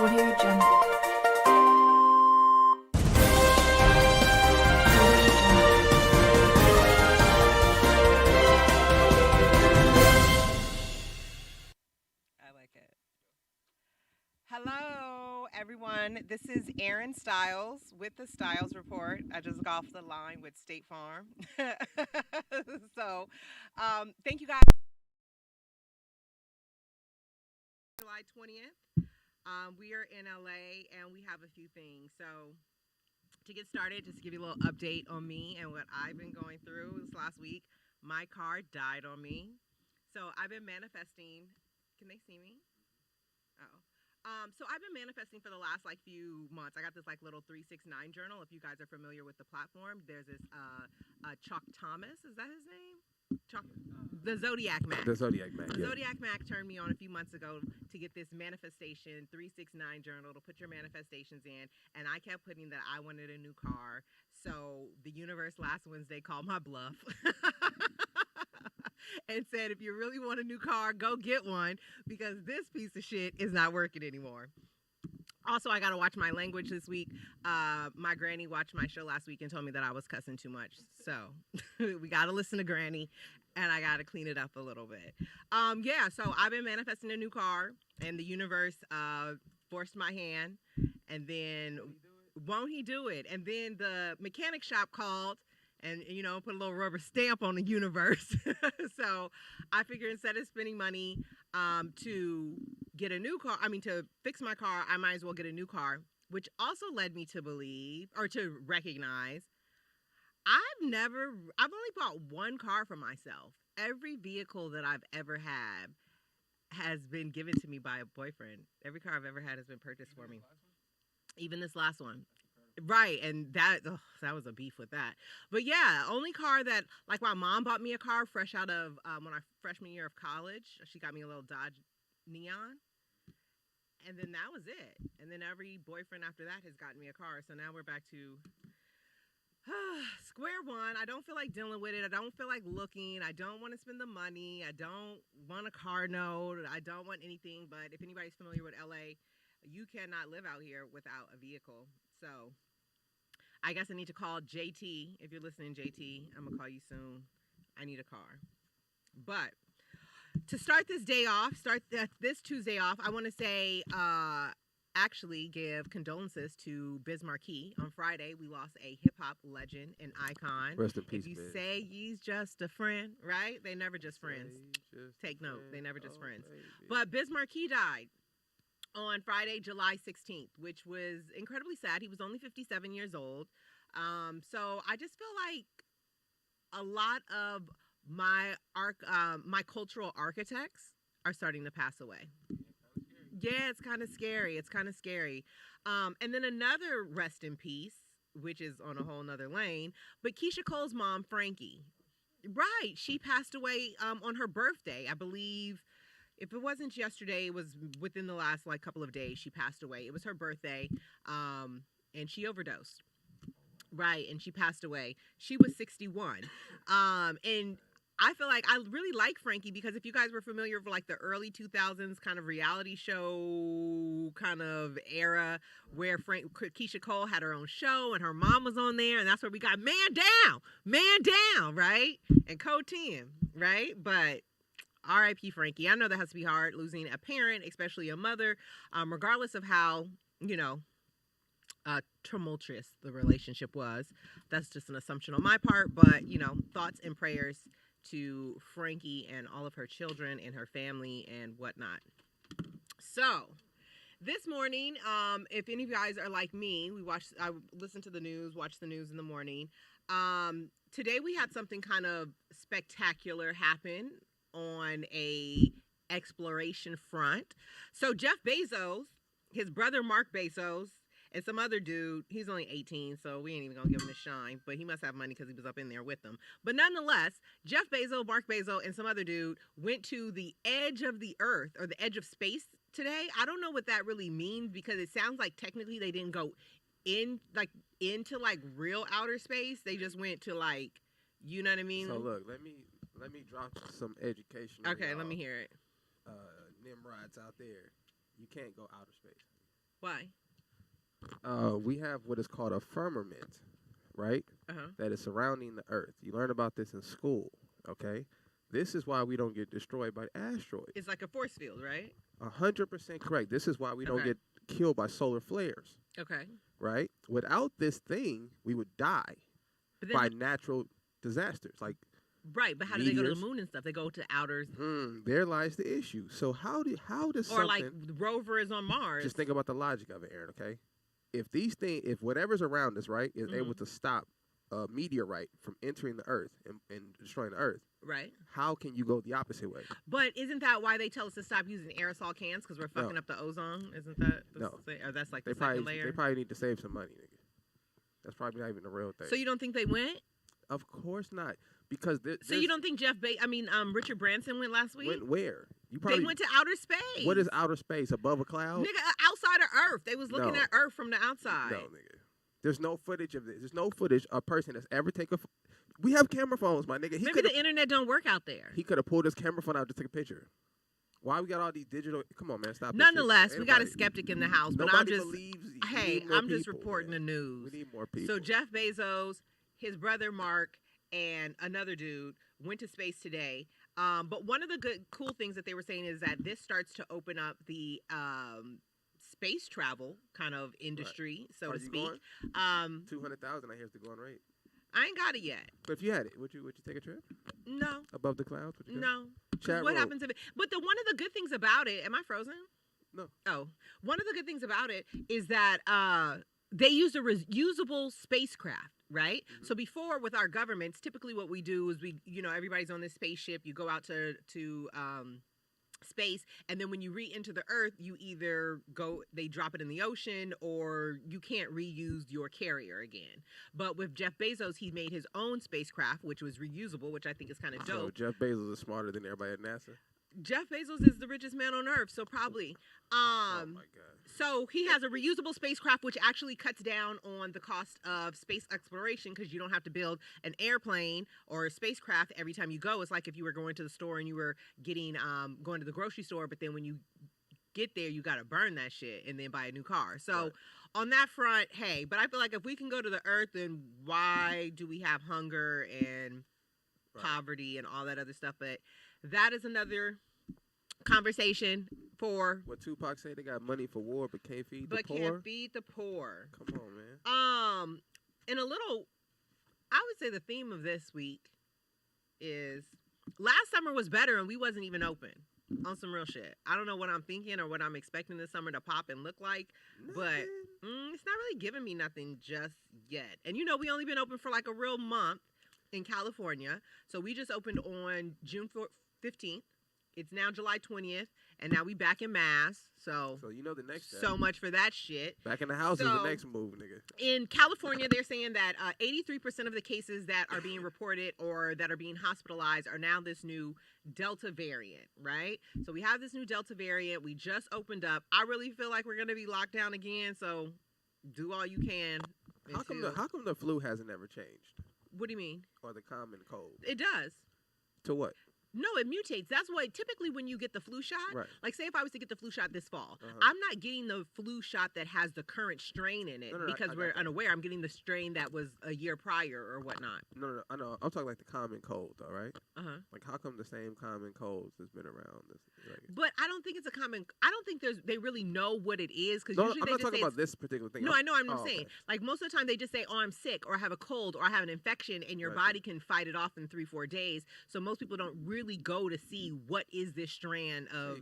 Audio Jungle. I like it. Hello, everyone. This is ERIN STILES with the STILES Report. I just got off the line with State Farm. Thank you guys. July 20th. We are in LA and we have a few things. So, to get started, just to give you a little update on me and what I've been going through this last week. My car died on me. So, I've been manifesting. Can they see me? So I've been manifesting for the last few months. I got this little 369 journal. If you guys are familiar with the platform, there's this Chuck Thomas. Is that his name? The Zodiac Mac. The Zodiac Mac. The Zodiac Mac turned me on a few months ago to get this manifestation 369 journal to put your manifestations in, and I kept putting that I wanted a new car. So the universe last Wednesday called my bluff. And said, if you really want a new car, go get one because this piece of shit is not working anymore. Also, I got to watch my language this week. My granny watched my show last week and told me that I was cussing too much. So we got to listen to granny and I got to clean it up a little bit. So I've been manifesting a new car and the universe forced my hand. And then won't he do it? And then the mechanic shop called and, put a little rubber stamp on the universe. So I figured instead of spending money to get a new car, to fix my car, I might as well get a new car, which also led me to believe or to recognize I've only bought one car for myself. Every vehicle that I've ever had has been given to me by a boyfriend. Every car I've ever had has been purchased for me. Even this last one. Right, and that was a beef with that. But yeah, only car that, my mom bought me a car fresh out of, when our freshman year of college. She got me a little Dodge Neon. And then that was it. And then every boyfriend after that has gotten me a car. So now we're back to square one. I don't feel like dealing with it. I don't feel like looking. I don't want to spend the money. I don't want a car note. I don't want anything. But if anybody's familiar with LA, you cannot live out here without a vehicle. So I guess I need to call JT. If you're listening, JT, I'm going to call you soon. I need a car. But to start this day off, this Tuesday off, I want to say, actually give condolences to Biz Markie. On Friday, we lost a hip-hop legend and icon. Rest in peace, If you Biz. say he's just a friend, right? They never just friends. Take note. They never just friends. Baby. But Biz Markie died on Friday, July 16th, which was incredibly sad. He was only 57 years old. So I just feel like a lot of my cultural architects are starting to pass away. Yeah, it's kind of scary. And then another rest in peace, which is on a whole nother lane, but Keisha Cole's mom, Frankie. Right. She passed away on her birthday, I believe. If it wasn't yesterday, it was within the last couple of days she passed away. It was her birthday, and she overdosed. Right, and she passed away. She was 61. And I feel like I really like Frankie because if you guys were familiar with the early 2000s kind of reality show kind of era where Keisha Cole had her own show and her mom was on there, and that's where we got Man Down, right? And Code 10, right? But R.I.P. Frankie. I know that has to be hard, losing a parent, especially a mother, regardless of how, tumultuous the relationship was. That's just an assumption on my part, but, thoughts and prayers to Frankie and all of her children and her family and whatnot. So, this morning, if any of you guys are like me, I listen to the news, watch the news in the morning. Today we had something kind of spectacular happen on a exploration front. So Jeff Bezos, his brother Mark Bezos, and some other dude, he's only 18, so we ain't even gonna give him a shine, but he must have money because he was up in there with them. But nonetheless, Jeff Bezos, Mark Bezos, and some other dude went to the edge of the earth or the edge of space today. I don't know what that really means because it sounds like technically they didn't go into real outer space. They just went to you know what I mean? So look, let me drop some education. Okay, let me hear it. Nimrods out there, you can't go outer space. Why? We have what is called a firmament, right? That is surrounding the Earth. You learn about this in school, okay? This is why we don't get destroyed by asteroids. It's like a force field, right? 100% correct. This is why we don't get killed by solar flares. Okay. Right? Without this thing, we would die by natural disasters. Like right, but how do they go to the moon and stuff? They go to outer. There lies the issue. So how does or something, like the rover is on Mars? Just think about the logic of it, Erin. Okay, if whatever's around us, right, is able to stop a meteorite from entering the Earth and destroying the Earth, right? How can you go the opposite way? But isn't that why they tell us to stop using aerosol cans because we're fucking up the ozone? Isn't that or that's like the second layer? They probably need to save some money, nigga. That's probably not even the real thing. So you don't think they went? Of course not. Because so you don't think Richard Branson went last week? Went where? They went to outer space. What is outer space? Above a cloud? Nigga, outside of Earth. They was looking at Earth from the outside. No, nigga. There's no footage of this. There's no footage of a person that's ever taken. We have camera phones, my nigga. Maybe the internet don't work out there. He could have pulled his camera phone out to take a picture. Why we got all these digital? Come on, man, stop. Nonetheless, we got a skeptic in the house, but I'm just I'm just reporting the news. We need more people. So Jeff Bezos, his brother Mark, and another dude went to space today. But one of the cool things that they were saying is that this starts to open up the space travel kind of industry, so to speak. 200,000, I hear, is the going rate. I ain't got it yet. But if you had it, would you take a trip? No. Above the clouds? Would you go? No. What happens if it? But one of the good things about it, am I frozen? No. Oh, one of the good things about it is that they use a reusable spacecraft, right? Mm-hmm. So before with our governments, typically what we do is everybody's on this spaceship. You go out to space, and then when you re-enter the Earth, you either they drop it in the ocean, or you can't reuse your carrier again. But with Jeff Bezos, he made his own spacecraft, which was reusable, which I think is kind of dope. So Jeff Bezos is smarter than everybody at NASA? Jeff Bezos is the richest man on Earth, so probably. Oh my God. So he has a reusable spacecraft, which actually cuts down on the cost of space exploration because you don't have to build an airplane or a spacecraft every time you go. It's like if you were going to the store and you were going to the grocery store, but then when you get there, you got to burn that shit and then buy a new car. So on that front, hey, but I feel like if we can go to the Earth, then why do we have hunger and poverty and all that other stuff? But that is another conversation for what Tupac said. They got money for war, but can't feed the poor. Can't feed the poor. Come on, man. In a little, I would say the theme of this week is last summer was better and we wasn't even open. On some real shit. I don't know what I'm thinking or what I'm expecting this summer to pop and look like, but it's not really giving me nothing just yet. And we only been open for like a real month in California. So we just opened on June 15th. It's now July 20th, and now we back in Mass. So the next step. So much for that shit. Back in the house is the next move, nigga. In California, they're saying that 83% of the cases that are being reported or that are being hospitalized are now this new Delta variant, right? So we have this new Delta variant. We just opened up. I really feel like we're going to be locked down again, so do all you can. How come the flu hasn't ever changed? What do you mean? Or the common cold? It does. To what? No, it mutates. That's why typically when you get the flu shot, like say if I was to get the flu shot this fall, I'm not getting the flu shot that has the current strain in it because we're unaware. I'm getting the strain that was a year prior or whatnot. No, I know. I'm talking like the common cold though, right? Like how come the same common colds has been around? But I don't think it's a common. I don't think they really know what it is because usually I'm not talking about this particular thing. No, I know. I'm saying okay. Like most of the time they just say, "Oh, I'm sick," or "I have a cold," or "I have an infection," and your body can fight it off in 3-4 days. So most people don't really go to see what is this strand of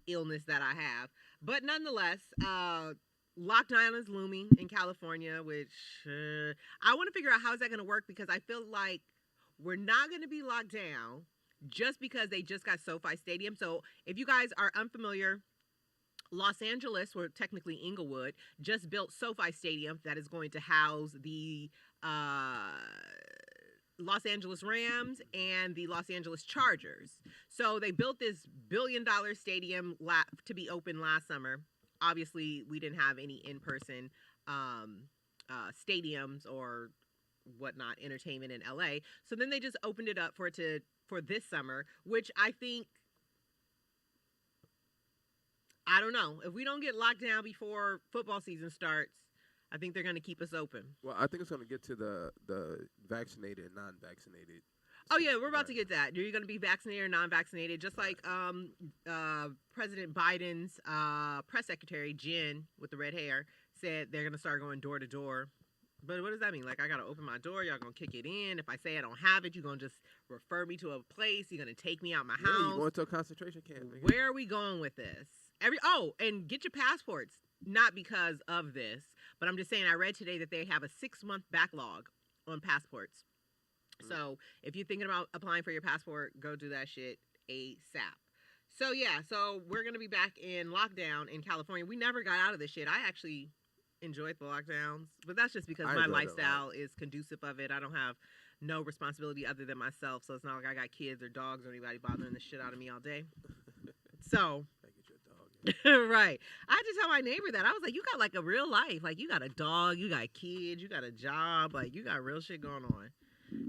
illness that I have. But nonetheless, lockdown is looming in California, which I want to figure out how is that going to work because I feel like we're not going to be locked down just because they just got SoFi Stadium. So if you guys are unfamiliar, Los Angeles, or technically Inglewood, just built SoFi Stadium that is going to house the Los Angeles Rams and the Los Angeles Chargers. So they built this $1 billion stadium to be open last summer. Obviously, we didn't have any in-person stadiums or whatnot, entertainment in LA. So then they just opened it up for this summer, which I think I don't know. If we don't get locked down before football season starts, I think they're going to keep us open. Well, I think it's going to get to the vaccinated and non-vaccinated. Oh, yeah, we're about to get that. You're going to be vaccinated or non-vaccinated, just like President Biden's press secretary, Jen, with the red hair, said they're going to start going door to door. But what does that mean? Like, I got to open my door, y'all going to kick it in. If I say I don't have it, you're going to just refer me to a place. You're going to take me out my house. You're going to a concentration camp. Nigga. Where are we going with this? And get your passports. Not because of this, but I'm just saying I read today that they have a 6-month backlog on passports. So if you're thinking about applying for your passport, go do that shit ASAP. So yeah, so we're going to be back in lockdown in California. We never got out of this shit. I actually enjoyed the lockdowns, but that's just because my lifestyle is conducive of it. I don't have no responsibility other than myself. So it's not like I got kids or dogs or anybody bothering the shit out of me all day. So... Right. I had to tell my neighbor that. I was like, you got like a real life. Like you got a dog, you got kids, you got a job, like you got real shit going on.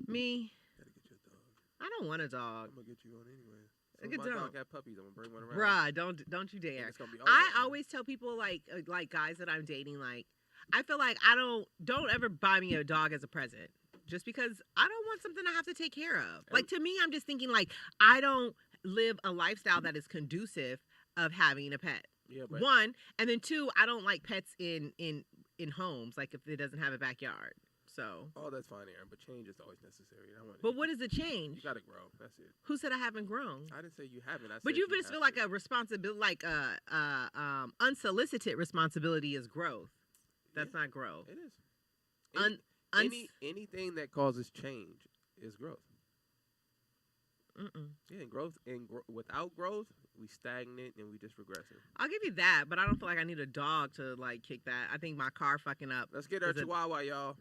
Me, gotta get your dog. I don't want a dog. I'm gonna get you one anyway. A good my dog. dog got puppies. I'm gonna bring one around. Bruh, don't you dare. It's gonna be I always tell people like guys that I'm dating, like I feel like don't ever buy me a dog as a present. Just because I don't want something I have to take care of. Like to me, I'm just thinking like I don't live a lifestyle that is conducive of having a pet. Yeah, but 1, and then 2, I don't like pets in homes, like if it doesn't have a backyard. So. Oh, that's fine, Erin, but change is always necessary. But what is a change? You gotta grow. That's it. Who said I haven't grown? I didn't say you haven't. I but said you just feel like a responsibility, like unsolicited responsibility is growth. That's not growth. It is. Anything that causes change is growth. Yeah, and growth without growth, we stagnant and we just regressive. I'll give you that, but I don't feel like I need a dog to like kick that. I think my car fucking up. Let's get our chihuahua, y'all.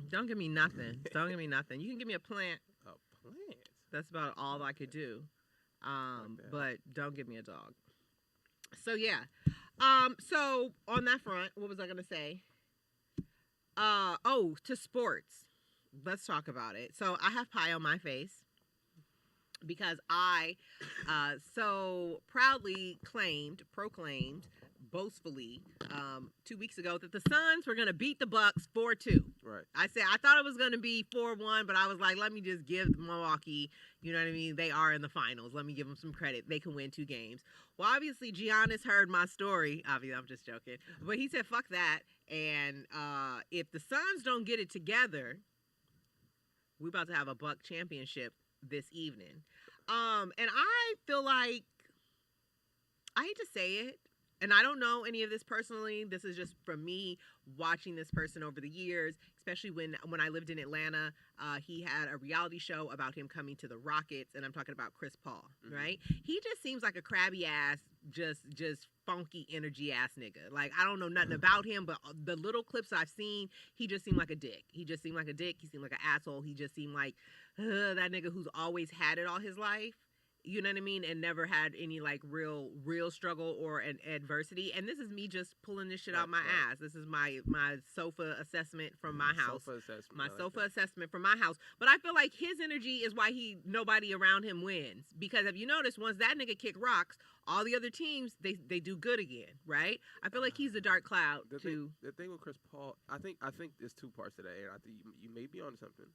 Don't give me nothing. Don't give me nothing. You can give me a plant. A plant? That's about all I could do. But don't give me a dog. So yeah. So on that front, what was I gonna say? To sports. Let's talk about it. So I have pie on my face. Because I so proudly proclaimed, boastfully, 2 weeks ago that the Suns were going to beat the Bucks 4-2. Right. I thought it was going to be 4-1, but I was like, let me just give Milwaukee, you know what I mean? They are in the finals. Let me give them some credit. They can win 2 games. Well, obviously, Giannis heard my story. Obviously, I'm just joking. But he said, fuck that. And if the Suns don't get it together, we're about to have a Buck championship this evening. And I feel like, I hate to say it, and I don't know any of this personally. This is just from me watching this person over the years, especially when I lived in Atlanta. He had a reality show about him coming to the Rockets, and I'm talking about Chris Paul, right? He just seems like a crabby ass, just funky energy ass nigga. Like, I don't know nothing about him, but the little clips I've seen, he just seemed like a dick. He seemed like an asshole. He just seemed like that nigga who's always had it all his life. You know what I mean? And never had any like real struggle or an adversity. And this is me just pulling this shit out my ass. This is my sofa assessment from my house. Sofa assessment from my house. But I feel like his energy is why nobody around him wins. Because if you notice, once that nigga kick rocks, all the other teams they do good again, right? I feel like he's a dark cloud too. The thing with Chris Paul, I think there's 2 parts to that, and I think you may be on something.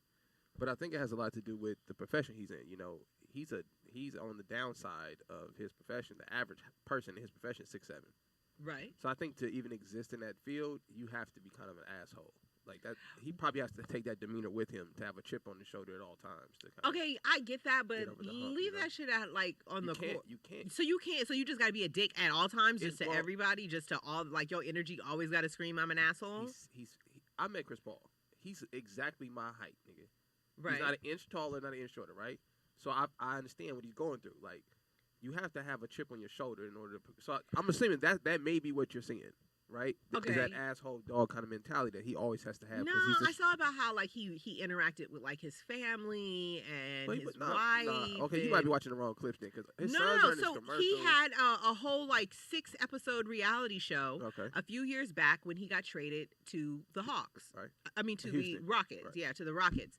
But I think it has a lot to do with the profession he's in. You know, he's on the downside of his profession. The average person in his profession is 6'7". Right. So I think to even exist in that field, you have to be kind of an asshole. Like that, he probably has to take that demeanor with him to have a chip on his shoulder at all times. Okay, I get that, but leave that shit out like on the court. You can't. So you can't. So you just got to be a dick at all times, just to everybody, just to all like your energy. Always got to scream, "I'm an asshole." I met Chris Paul. He's exactly my height, nigga. Right. He's not an inch taller, not an inch shorter, right? So I understand what he's going through. Like, you have to have a chip on your shoulder in order to. So I'm assuming that may be what you're seeing, right? Okay. Is that asshole dog kind of mentality that he always has to have. No, I saw about how like he interacted with like his family and his wife. Okay, you might be watching the wrong clips then, because his sons are in his commercials. He had a whole like 6-episode reality show a few years back when he got traded to the Hawks. Right. I mean to Houston. the Rockets. Right. Yeah, to the Rockets.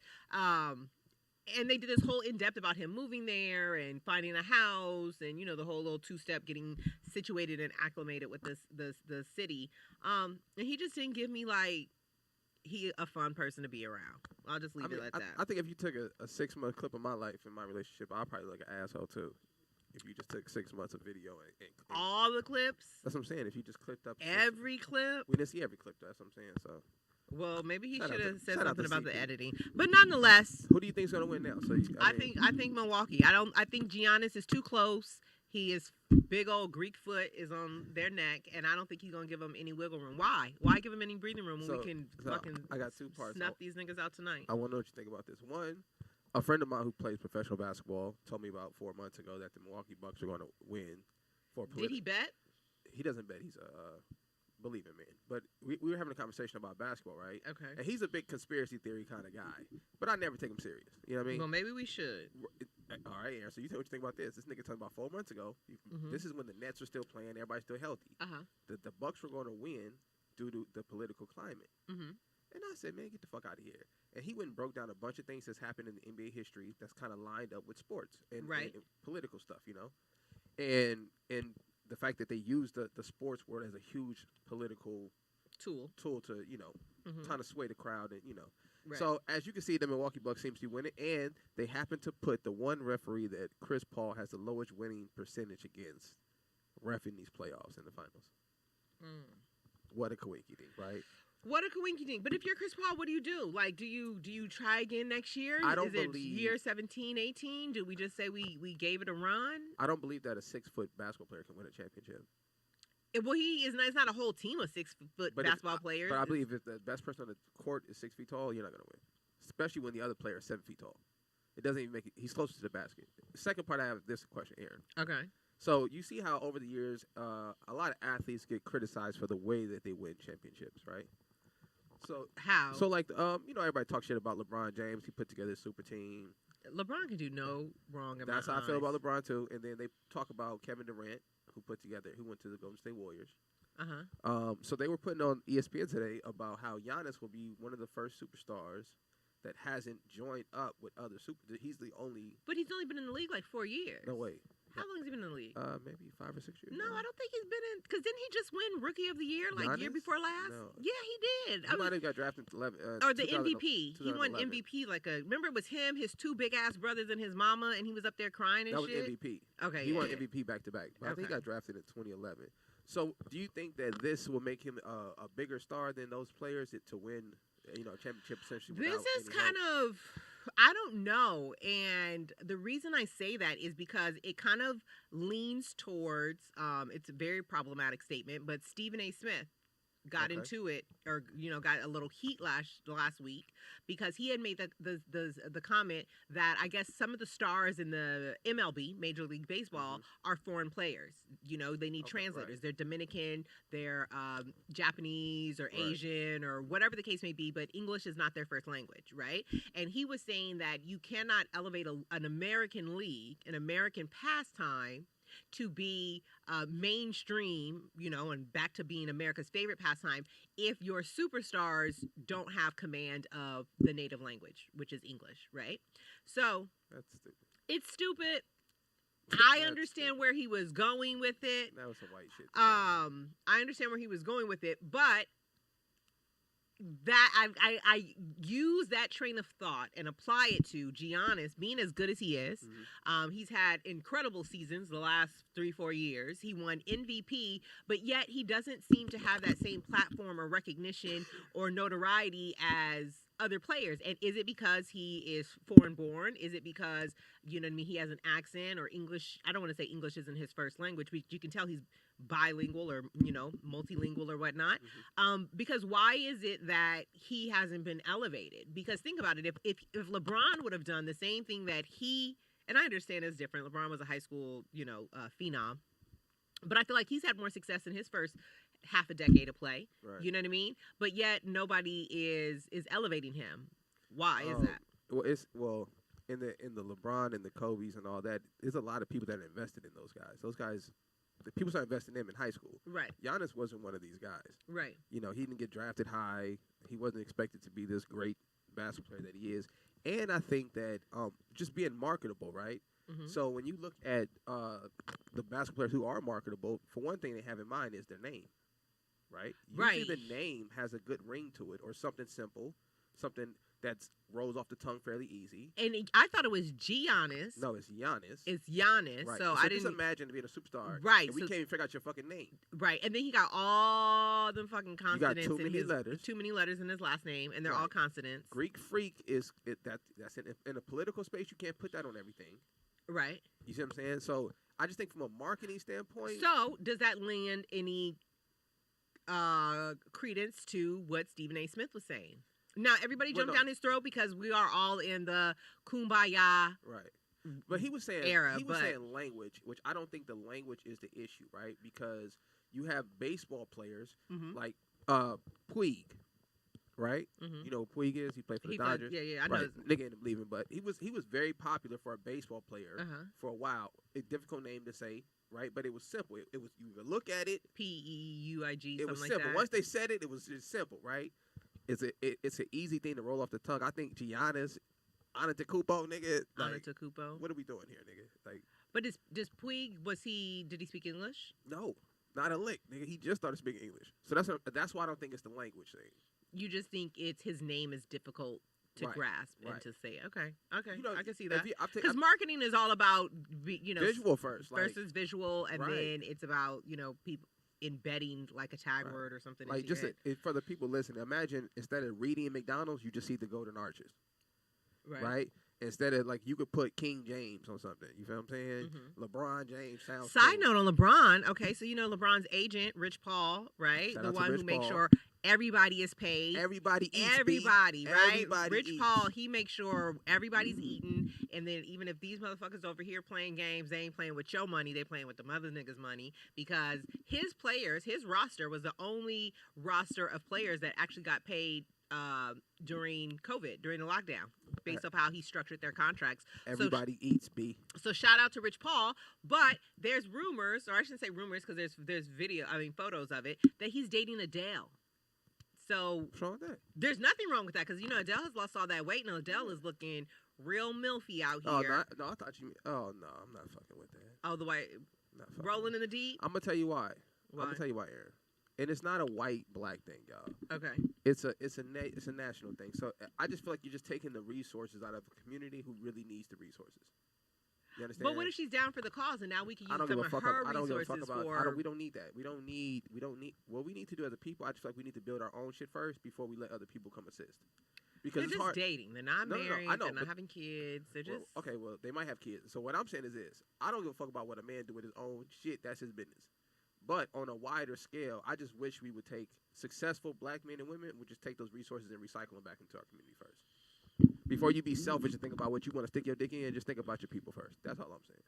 And they did this whole in-depth about him moving there and finding a house and, the whole little two-step getting situated and acclimated with the city. And he just didn't give me, like, he a fun person to be around. I'll just leave it at that. I think if you took a 6-month clip of my life in my relationship, I'd probably look an asshole, too. If you just took 6 months of video and all the clips? That's what I'm saying. If you just clipped up. Every clip? We didn't see every clip, that's what I'm saying, so. Well, maybe he should have said shout out something to about the CP. editing. But nonetheless, Who do you think's gonna win now? So I think Milwaukee. I think Giannis is too close. His big old Greek foot is on their neck, and I don't think he's gonna give them any wiggle room. Why? Why give them any breathing room when we can fucking I got 2 parts. snuff these niggas out tonight? I want to know what you think about this. One, a friend of mine who plays professional basketball told me about 4 months ago that the Milwaukee Bucks are going to win. Did he bet? He doesn't bet. He's a believing man. But we were having a conversation about basketball, right? Okay. And he's a big conspiracy theory kind of guy. But I never take him serious. You know what I mean? Well, maybe we should. All right, Aaron. So you tell what you think about this. This nigga talking about 4 months ago. This is when the Nets were still playing. Everybody's still healthy. The Bucks were going to win due to the political climate. And I said, man, get the fuck out of here. And he went and broke down a bunch of things that's happened in the NBA history that's kind of lined up with sports and political stuff, And the fact that they use the sports world as a huge political tool to, kind of sway the crowd and, Right. So, as you can see, the Milwaukee Bucks seems to be winning, and they happen to put the one referee that Chris Paul has the lowest winning percentage against reffing these playoffs in the finals. What a coinky dink, right? What a coinky dink. But if you're Chris Paul, what do you do? Like, do you try again next year? I don't believe. believe. Year 17, 18? Do we just say we gave it a run? I don't believe that a 6-foot basketball player can win a championship. Well, it's not a whole team of 6-foot basketball players. But I believe if the best person on the court is 6 feet tall, you're not going to win. Especially when the other player is 7 feet tall. It doesn't even make it. He's closer to the basket. The second part, I have this question, Aaron. Okay. So you see how over the years, a lot of athletes get criticized for the way that they win championships, right? So how? So like, everybody talks shit about LeBron James. He put together a super team. LeBron can do no wrong in my eyes. That's how I feel about LeBron too. And then they talk about Kevin Durant, who went to the Golden State Warriors. So they were putting on ESPN today about how Giannis will be one of the first superstars that hasn't joined up with other He's the only. But he's only been in the league like 4 years. No way. How long has he been in the league? Maybe 5 or 6 years. No, I don't think he's been in. Because didn't he just win Rookie of the Year Giannis? year before last? No. Yeah, he did. He might have got drafted in 11. Or the MVP. He won 2011. MVP remember it was him, his 2 big ass brothers, and his mama, and he was up there crying and that shit. was MVP. Okay, he won MVP back to back. I think he Okay. got drafted in 2011. So, do you think that this will make him a bigger star than those players to win, a championship essentially? This is kind of, I don't know. And the reason I say that is because it kind of leans towards, it's a very problematic statement, but Stephen A. Smith got into it, or got a little heat last week because he had made the comment that I guess some of the stars in the MLB, Major League Baseball, are foreign players. They need translators. Right. They're Dominican, they're Japanese or Asian or whatever the case may be, but English is not their first language, right? And he was saying that you cannot elevate an American league, an American pastime, to be mainstream, and back to being America's favorite pastime if your superstars don't have command of the native language, which is English, right? So that's stupid. It's stupid. I understand where he was going with it. That was some white shit. I understand where he was going with it, but that I use that train of thought and apply it to Giannis being as good as he is. He's had incredible seasons the last 3-4 years. He won MVP, but yet he doesn't seem to have that same platform or recognition or notoriety as other players. And is it because he is foreign born? Is it because, he has an accent or English? I don't want to say English isn't his first language, but you can tell he's bilingual or, multilingual or whatnot. Because why is it that he hasn't been elevated? Because think about it. If LeBron would have done the same thing that and I understand it's different. LeBron was a high school, phenom. But I feel like he's had more success in his first half a decade of play. Right. You know what I mean? But yet nobody is elevating him. Why is that? Well, in the LeBron and the Kobe's and all that, there's a lot of people that invested in those guys. Those guys, the people started investing in them in high school. Right. Giannis wasn't one of these guys. Right. He didn't get drafted high. He wasn't expected to be this great basketball player that he is. And I think that just being marketable, right? Mm-hmm. So when you look at the basketball players who are marketable, for one thing they have in mind is their name, right? Usually the name has a good ring to it, or something simple, something that rolls off the tongue fairly easy. And I thought it was Giannis. No, it's Giannis. It's Giannis. Right. So I didn't just imagine being a superstar. Right. And we can't even figure out your fucking name. Right. And then he got all them fucking consonants. You got too many letters in his last name, and they're all consonants. Greek freak is that's in a political space. You can't put that on everything. Right. You see what I'm saying? So I just think from a marketing standpoint. So does that lend any credence to what Stephen A. Smith was saying? Now everybody jumped down his throat because we are all in the kumbaya. Right. But he was saying saying language, which I don't think the language is the issue, right? Because you have baseball players like Puig, right? Mm-hmm. You know who Puig is? He played for the Dodgers. I know. Nigga ended up leaving, but he was very popular for a baseball player for a while. A difficult name to say, right? But it was simple. It was, you could look at it. P-E-U-I-G. It was like simple. That. Once they said it, it was just simple, right? It's an easy thing to roll off the tongue. I think Giannis, Antetokounmpo, nigga. Like, Antetokounmpo. What are we doing here, nigga? Like, but does Puig, did he speak English? No, not a lick, nigga. He just started speaking English. So that's why I don't think it's the language thing. You just think it's his name is difficult to grasp and to say. Okay, you know, I can see that. Because marketing is all about visual first versus visual, and then it's about people embedding like a tag word or something. Like just for the people listening, imagine instead of reading McDonald's, you just see the Golden Arches, right? Instead of like you could put King James on something. You feel what I'm saying? Mm-hmm. LeBron James sounds. Side note on LeBron. Okay, so LeBron's agent, Rich Paul, right? Shout the one who makes Paul. Sure everybody is paid. Everybody eats. Everybody, right? Everybody Rich eats. Paul, he makes sure everybody's eating. And then even if these motherfuckers over here playing games, they ain't playing with your money. They playing with the mother niggas' money. Because his players, his roster was the only roster of players that actually got paid during COVID, during the lockdown, based off how he structured their contracts. Everybody eats, B. So shout out to Rich Paul, but there's rumors, or I shouldn't say rumors because there's photos of it, that he's dating Adele. So what's wrong with that? There's nothing wrong with that because Adele has lost all that weight and Adele is looking real milfy out here. No, I thought you. Oh no, I'm not fucking with that. Oh, the white rolling in the deep. I'm gonna tell you why. I'm gonna tell you why, Erin. And it's not a white black thing, y'all. Okay. It's a national thing. So I just feel like you're just taking the resources out of a community who really needs the resources. You understand? But what if she's down for the cause and now we can use some of her resources we don't need that. We don't need what we need to do as a people. I just feel like we need to build our own shit first before we let other people come assist. Because they're just dating. They're not married. I know, they're not having kids. They're just well, they might have kids. So what I'm saying is this: I don't give a fuck about what a man do with his own shit. That's his business. But on a wider scale, I just wish we would take successful black men and women, would just take those resources and recycle them back into our community first. Before you be selfish and think about what you want to stick your dick in, just think about your people first. That's all I'm saying.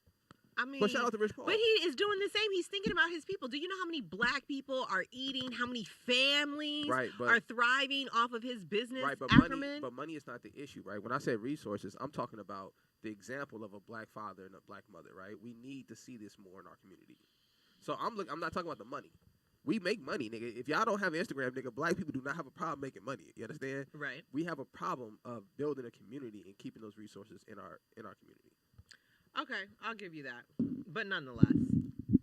I mean, but shout out to Rich Paul. But he is doing the same. He's thinking about his people. Do you know how many black people are eating? How many families are thriving off of his business? Right, but money is not the issue, right? When I say resources, I'm talking about the example of a black father and a black mother, right? We need to see this more in our community. So I'm not talking about the money. We make money, nigga. If y'all don't have Instagram, nigga, black people do not have a problem making money. You understand? Right. We have a problem of building a community and keeping those resources in our community. Okay, I'll give you that. But nonetheless.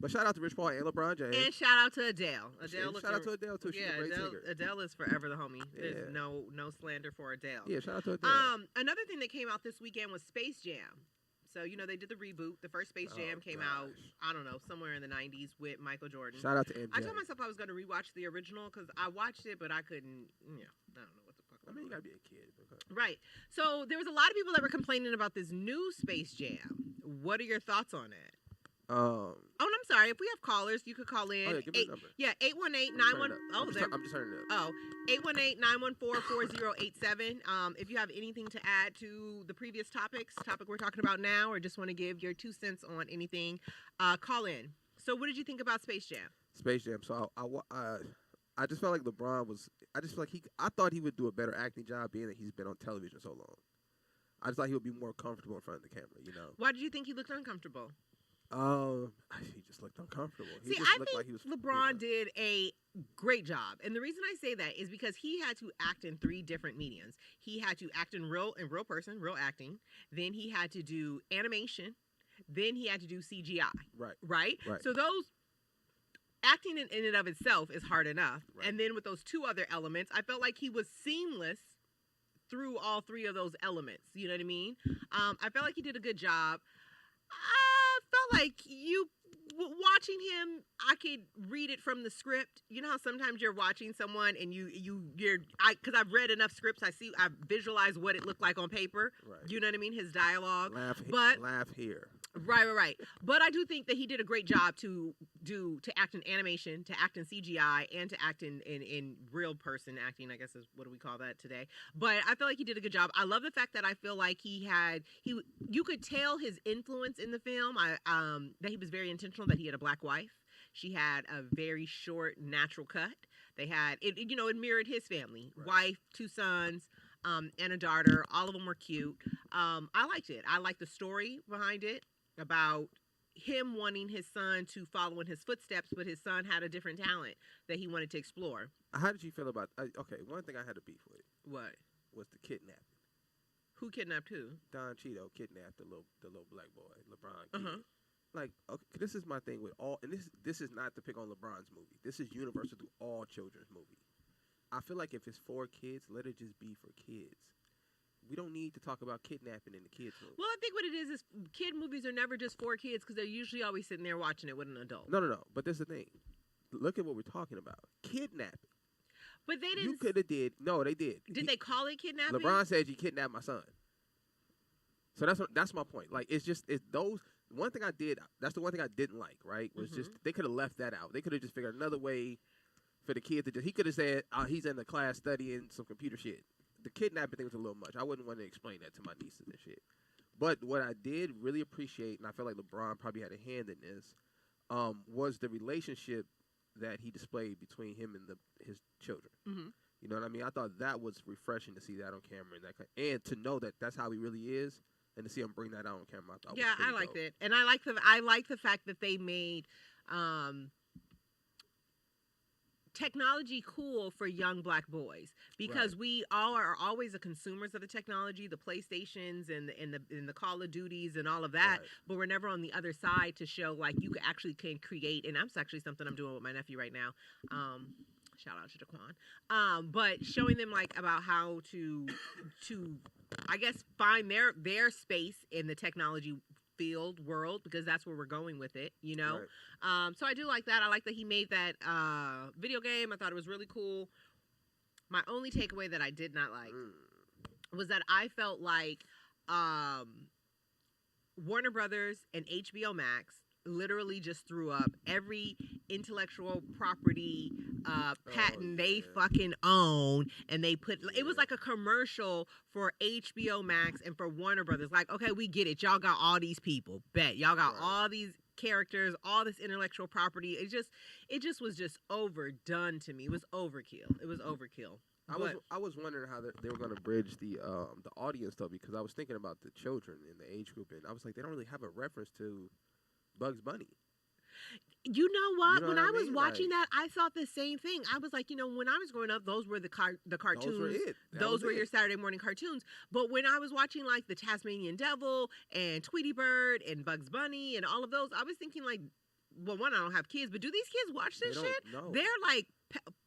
But shout out to Rich Paul and LeBron James. And shout out to Adele. Shout out to Adele too. She's a great singer. Adele is forever the homie. There's no slander for Adele. Yeah, shout out to Adele. Another thing that came out this weekend was Space Jam. So, they did the reboot. The first Space Jam came out, I don't know, somewhere in the 90s with Michael Jordan. Shout out to MJ. I told myself I was going to rewatch the original because I watched it, but I couldn't, I don't know what the fuck. I mean, you got to be a kid. Right. So, there was a lot of people that were complaining about this new Space Jam. What are your thoughts on it? Oh, and I'm sorry. If we have callers, you could call in. Oh, yeah, give me the number. Yeah, 818-91. I'm just turning it up. Oh, 818-914-4087. If you have anything to add to the previous topic we're talking about now, or just want to give your 2 cents on anything, call in. So, what did you think about Space Jam? Space Jam. So, I just felt like LeBron was. I just felt like I thought he would do a better acting job, being that he's been on television so long. I just thought he would be more comfortable in front of the camera. Why did you think he looked uncomfortable? He just looked uncomfortable. See, just I looked think like he was, LeBron did a great job, and the reason I say that is because he had to act in 3 different mediums. He had to act in real person, real acting. Then he had to do animation. Then he had to do CGI. Right. So those acting in and of itself is hard enough, and then with those 2 other elements, I felt like he was seamless through all 3 of those elements. You know what I mean? I felt like he did a good job. I felt like watching him, I could read it from the script. You know how sometimes you're watching someone and because I've read enough scripts, I visualize what it looked like on paper. Right. You know what I mean? His dialogue. Laugh here. Right. But I do think that he did a great job to act in animation, to act in CGI, and to act in real person acting, I guess is what do we call that today. But I feel like he did a good job. I love the fact that I feel like you could tell his influence in the film. That he was very intentional, that he had a black wife. She had a very short natural cut. They had it mirrored his family. Right. Wife, 2 sons, and a daughter. All of them were cute. I liked it. I liked the story behind it, about him wanting his son to follow in his footsteps, but his son had a different talent that he wanted to explore. How did you feel about? Okay, one thing I had a beef with. What? Was the kidnapping. Who kidnapped who? Don Cheeto kidnapped the little black boy, LeBron. Like, okay, this is my thing with all, and this is not to pick on LeBron's movie. This is universal to all children's movie. I feel like if it's for kids, let it just be for kids. We don't need to talk about kidnapping in the kids' movie. Well, I think what it is kid movies are never just for kids because they're usually always sitting there watching it with an adult. No. But this is the thing. Look at what we're talking about. Kidnapping. But they didn't. You could have did. No, they did. Did they call it kidnapping? LeBron said you kidnapped my son. So that's my point. Like, it's those. One thing I did. That's the one thing I didn't like. Right? Was just they could have left that out. They could have just figured another way for the kid to just. He could have said he's in the class studying some computer shit. The kidnapping thing was a little much. I wouldn't want to explain that to my nieces and shit. But what I did really appreciate, and I feel like LeBron probably had a hand in this, was the relationship that he displayed between him and his children. Mm-hmm. You know what I mean? I thought that was refreshing to see that on camera, and to know that that's how he really is, and to see him bring that out on camera. I liked it, and I like the fact that they made technology cool for young black boys, because we all are always the consumers of the technology, the PlayStations and the Call of Duties and all of that, but we're never on the other side to show like you can create, and that's actually something I'm doing with my nephew right now. Shout out to Daquan. But showing them like about how to I guess find their space in the technology world, because that's where we're going with it, you know. So I do like that. I like that he made that video game. I thought it was really cool. My only takeaway that I did not like was that I felt like Warner Brothers and HBO Max literally just threw up every intellectual property patent they fucking own, and they put it was like a commercial for HBO Max and for Warner Brothers. Like, okay, we get it, y'all got all these people, bet y'all got all these characters, all this intellectual property. It just was just overdone to me. It was overkill. I was wondering how they were going to bridge the audience though, because I was thinking about the children in the age group, and I was like, they don't really have a reference to Bugs Bunny. You know what? When I was watching that, I thought the same thing. I was like, when I was growing up, those were the cartoons. Those were your Saturday morning cartoons. But when I was watching like the Tasmanian Devil and Tweety Bird and Bugs Bunny and all of those, I was thinking like, well, one, I don't have kids, but do these kids watch this shit? No. They're like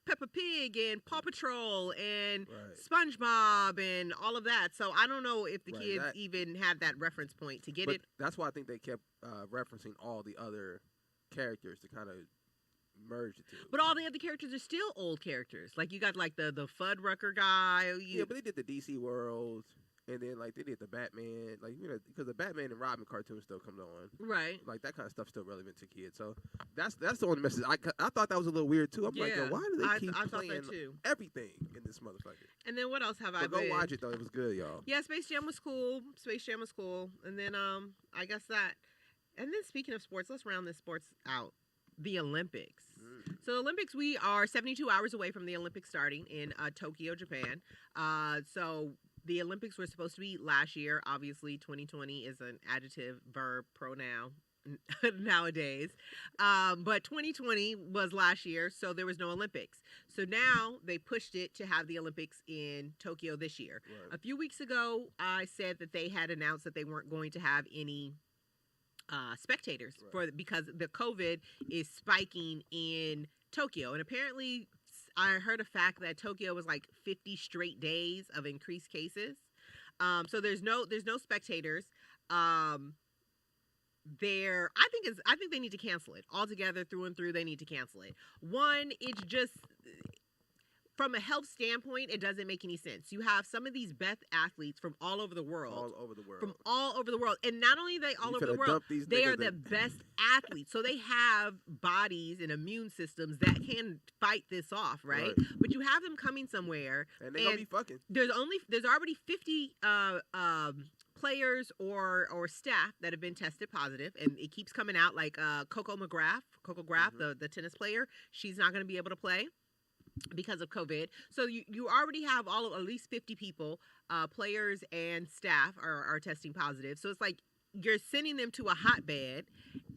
Peppa Pig and Paw Patrol and SpongeBob and all of that. So I don't know if the kids even had that reference point to get it. That's why I think they kept referencing all the other characters to kind of merge the two. But all the other characters are still old characters. Like you got like the Fuddrucker guy. Yeah, but they did the DC world. And then, like, they did the Batman, like, because the Batman and Robin cartoon still comes on. Right. Like, that kind of stuff's still relevant to kids. So, that's the only message. I thought that was a little weird, too. I'm like, yo, why do they keep playing everything in this motherfucker? And then what else have I been? Go watch it, though. It was good, y'all. Yeah, Space Jam was cool. And then, I guess that. And then, speaking of sports, let's round this sports out. The Olympics. So the Olympics, we are 72 hours away from the Olympics starting in Tokyo, Japan. So the Olympics were supposed to be last year. Obviously, 2020 is an adjective, verb, pronoun. nowadays. But 2020 was last year, so there was no Olympics. So now they pushed it to have the Olympics in Tokyo this year. Right. A few weeks ago, I said that they had announced that they weren't going to have any spectators because the COVID is spiking in Tokyo, and apparently I heard a fact that Tokyo was like 50 straight days of increased cases. So there's no spectators. I think they need to cancel it altogether, through and through. They need to cancel it. One, it's just from a health standpoint, it doesn't make any sense. You have some of these best athletes from all over the world. And not only are they all over the world, they are the best athletes. So they have bodies and immune systems that can fight this off, right? But you have them coming somewhere. And they're going to be fucking. There's already 50 players or staff that have been tested positive, and it keeps coming out, like Coco Graf, the tennis player. She's not going to be able to play because of COVID. So you already have at least 50 people, players and staff are testing positive. So it's like you're sending them to a hotbed,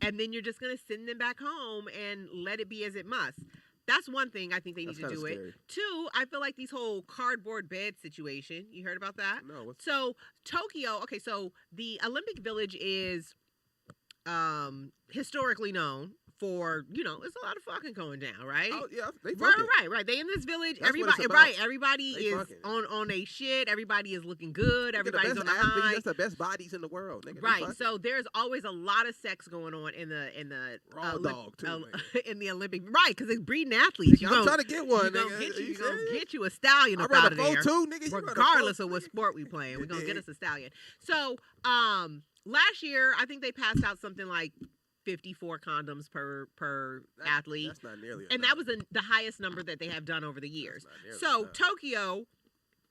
and then you're just going to send them back home and let it be as it must. That's one thing I think they need to do. It. Two, I feel like these whole cardboard bed situation. You heard about that? No. So Tokyo, okay, so the Olympic Village is historically known for, it's a lot of fucking going down, right? Oh yeah, they fucking. Right. They in this village. That's Everybody they is fucking. on their shit. Everybody is looking good. Everybody's on the high. That's the best bodies in the world, nigga. Right. So there's always a lot of sex going on in the raw dog too, in the Olympic, right? Because they're breeding athletes. I'm trying to get one. You're gonna get you a stallion up out of there. Nigga, regardless of what sport we playing, we're gonna get us a stallion. So last year I think they passed out something like 54 condoms per athlete. That's not nearly enough. And that was the highest number that they have done over the years. So Tokyo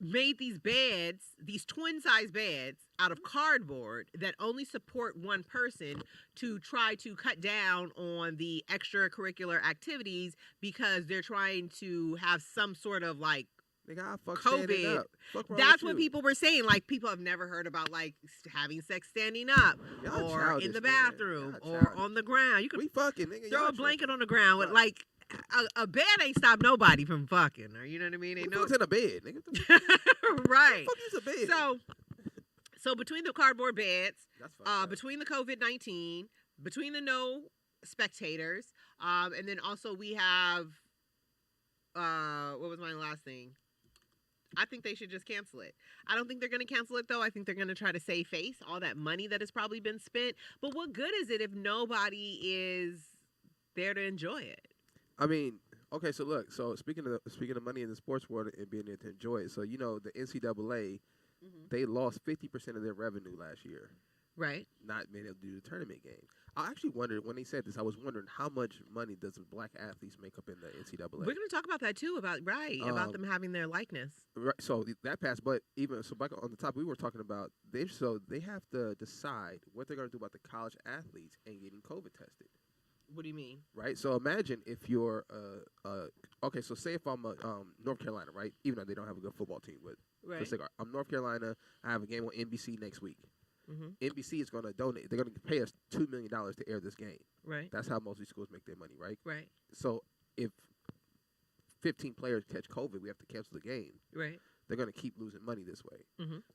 made these beds, these twin-size beds, out of cardboard that only support one person to try to cut down on the extracurricular activities because they're trying to have some sort of like COVID. That's what people were saying. Like, people have never heard about like having sex standing up or in the bathroom or on the ground. You can throw a blanket on the ground with like a bed ain't stop nobody from fucking. Or you know what I mean? Ain't no in a bed, nigga. Right. What the fuck is a bed? So between the cardboard beds, between the COVID-19, between the no spectators, and then also we have what was my last thing? I think they should just cancel it. I don't think they're going to cancel it, though. I think they're going to try to save face, all that money that has probably been spent. But what good is it if nobody is there to enjoy it? I mean, okay, so look. So speaking of money in the sports world and being there to enjoy it, so the NCAA, they lost 50% of their revenue last year. Right. Not being able to do the tournament game. I actually wondered, when they said this, I was wondering how much money does black athletes make up in the NCAA? We're going to talk about that, too, about them having their likeness. Right, so that passed, but back on the top, we were talking about, they have to decide what they're going to do about the college athletes and getting COVID tested. What do you mean? Right, so imagine if you're, okay, so say if I'm North Carolina, right, even though they don't have a good football team, but let's say I'm North Carolina, I have a game on NBC next week. NBC is going to donate. They're going to pay us $2 million to air this game. Right. That's how most of these schools make their money, right? Right. So if 15 players catch COVID, we have to cancel the game. Right. They're going to keep losing money this way.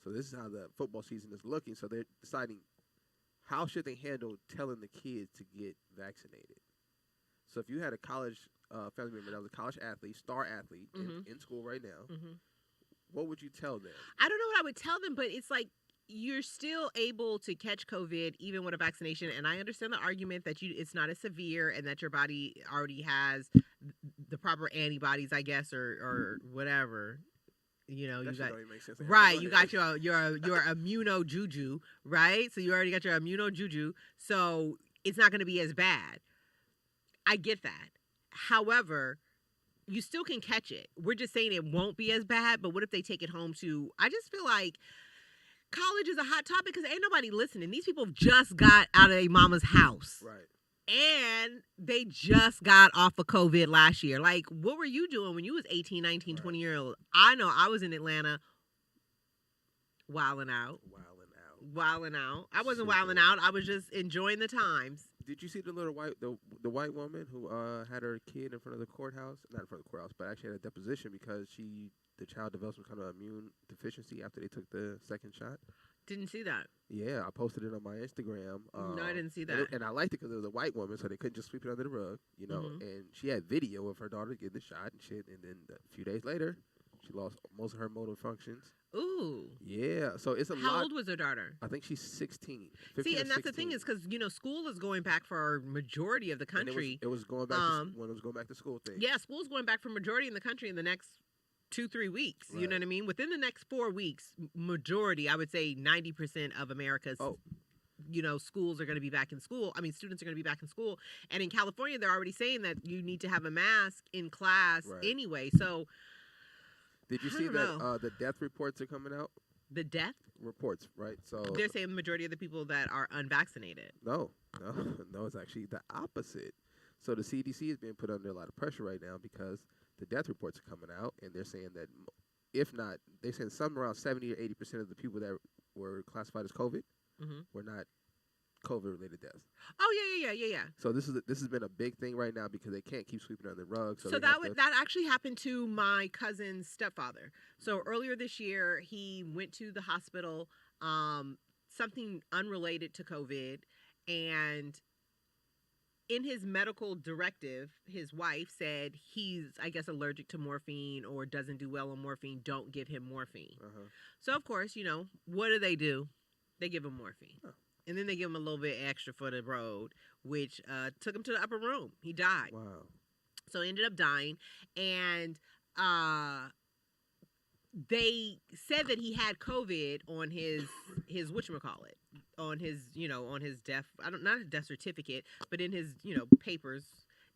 So this is how the football season is looking. So they're deciding how should they handle telling the kids to get vaccinated. So if you had a college family member that was a college athlete, star athlete in school right now, what would you tell them? I don't know what I would tell them, but it's like, you're still able to catch COVID even with a vaccination, and I understand the argument that it's not as severe and that your body already has the proper antibodies, I guess, or whatever. You know, that you got don't even make sense. right. You got your immuno juju, right? So you already got your immuno juju, so it's not going to be as bad. I get that. However, you still can catch it. We're just saying it won't be as bad. But what if they take it home to? I just feel like college is a hot topic because ain't nobody listening. These people just got out of their mama's house. Right. And they just got off of COVID last year. Like, what were you doing when you was 18, 19, 20 years old? I know I was in Atlanta wilding out. I wasn't wilding out. I was just enjoying the times. Did you see the little the white woman who had her kid in front of the courthouse? Not in front of the courthouse, but actually had a deposition because the child developed some kind of immune deficiency after they took the second shot. Didn't see that. Yeah, I posted it on my Instagram. No, I didn't see that. And I liked it because it was a white woman, so they couldn't just sweep it under the rug, you know. And she had video of her daughter getting the shot and shit. And then a few days later, she lost most of her motor functions. Ooh. Yeah, so it's a lot. How old was her daughter? I think she's 16. See, and that's the thing is because, you know, school is going back for a majority of the country. It was going back when it was going back to school thing. Yeah, school's going back for majority in the country in the next 2-3 weeks. Right. You know what I mean? Within the next 4 weeks, majority, I would say 90% of America's, you know, schools are going to be back in school. I mean, students are going to be back in school. And in California, they're already saying that you need to have a mask in class anyway. So, did you see that the death reports are coming out? The death reports, right? So they're saying the majority of the people that are unvaccinated. No, it's actually the opposite. So the CDC is being put under a lot of pressure right now because the death reports are coming out, and they're saying that if not, they're saying some around 70 or 80% of the people that were classified as COVID were not COVID-related deaths. Oh yeah. So this has been a big thing right now because they can't keep sweeping it under the rug. So that actually happened to my cousin's stepfather. So earlier this year, he went to the hospital, something unrelated to COVID, and in his medical directive, his wife said he's, I guess, allergic to morphine or doesn't do well on morphine. Don't give him morphine. So, of course, you know, what do? They give him morphine. And then they give him a little bit extra for the road, which took him to the upper room. He died. Wow. So he ended up dying. And they said that he had COVID on his whatchamacallit, on his death, not a death certificate, but in his, papers,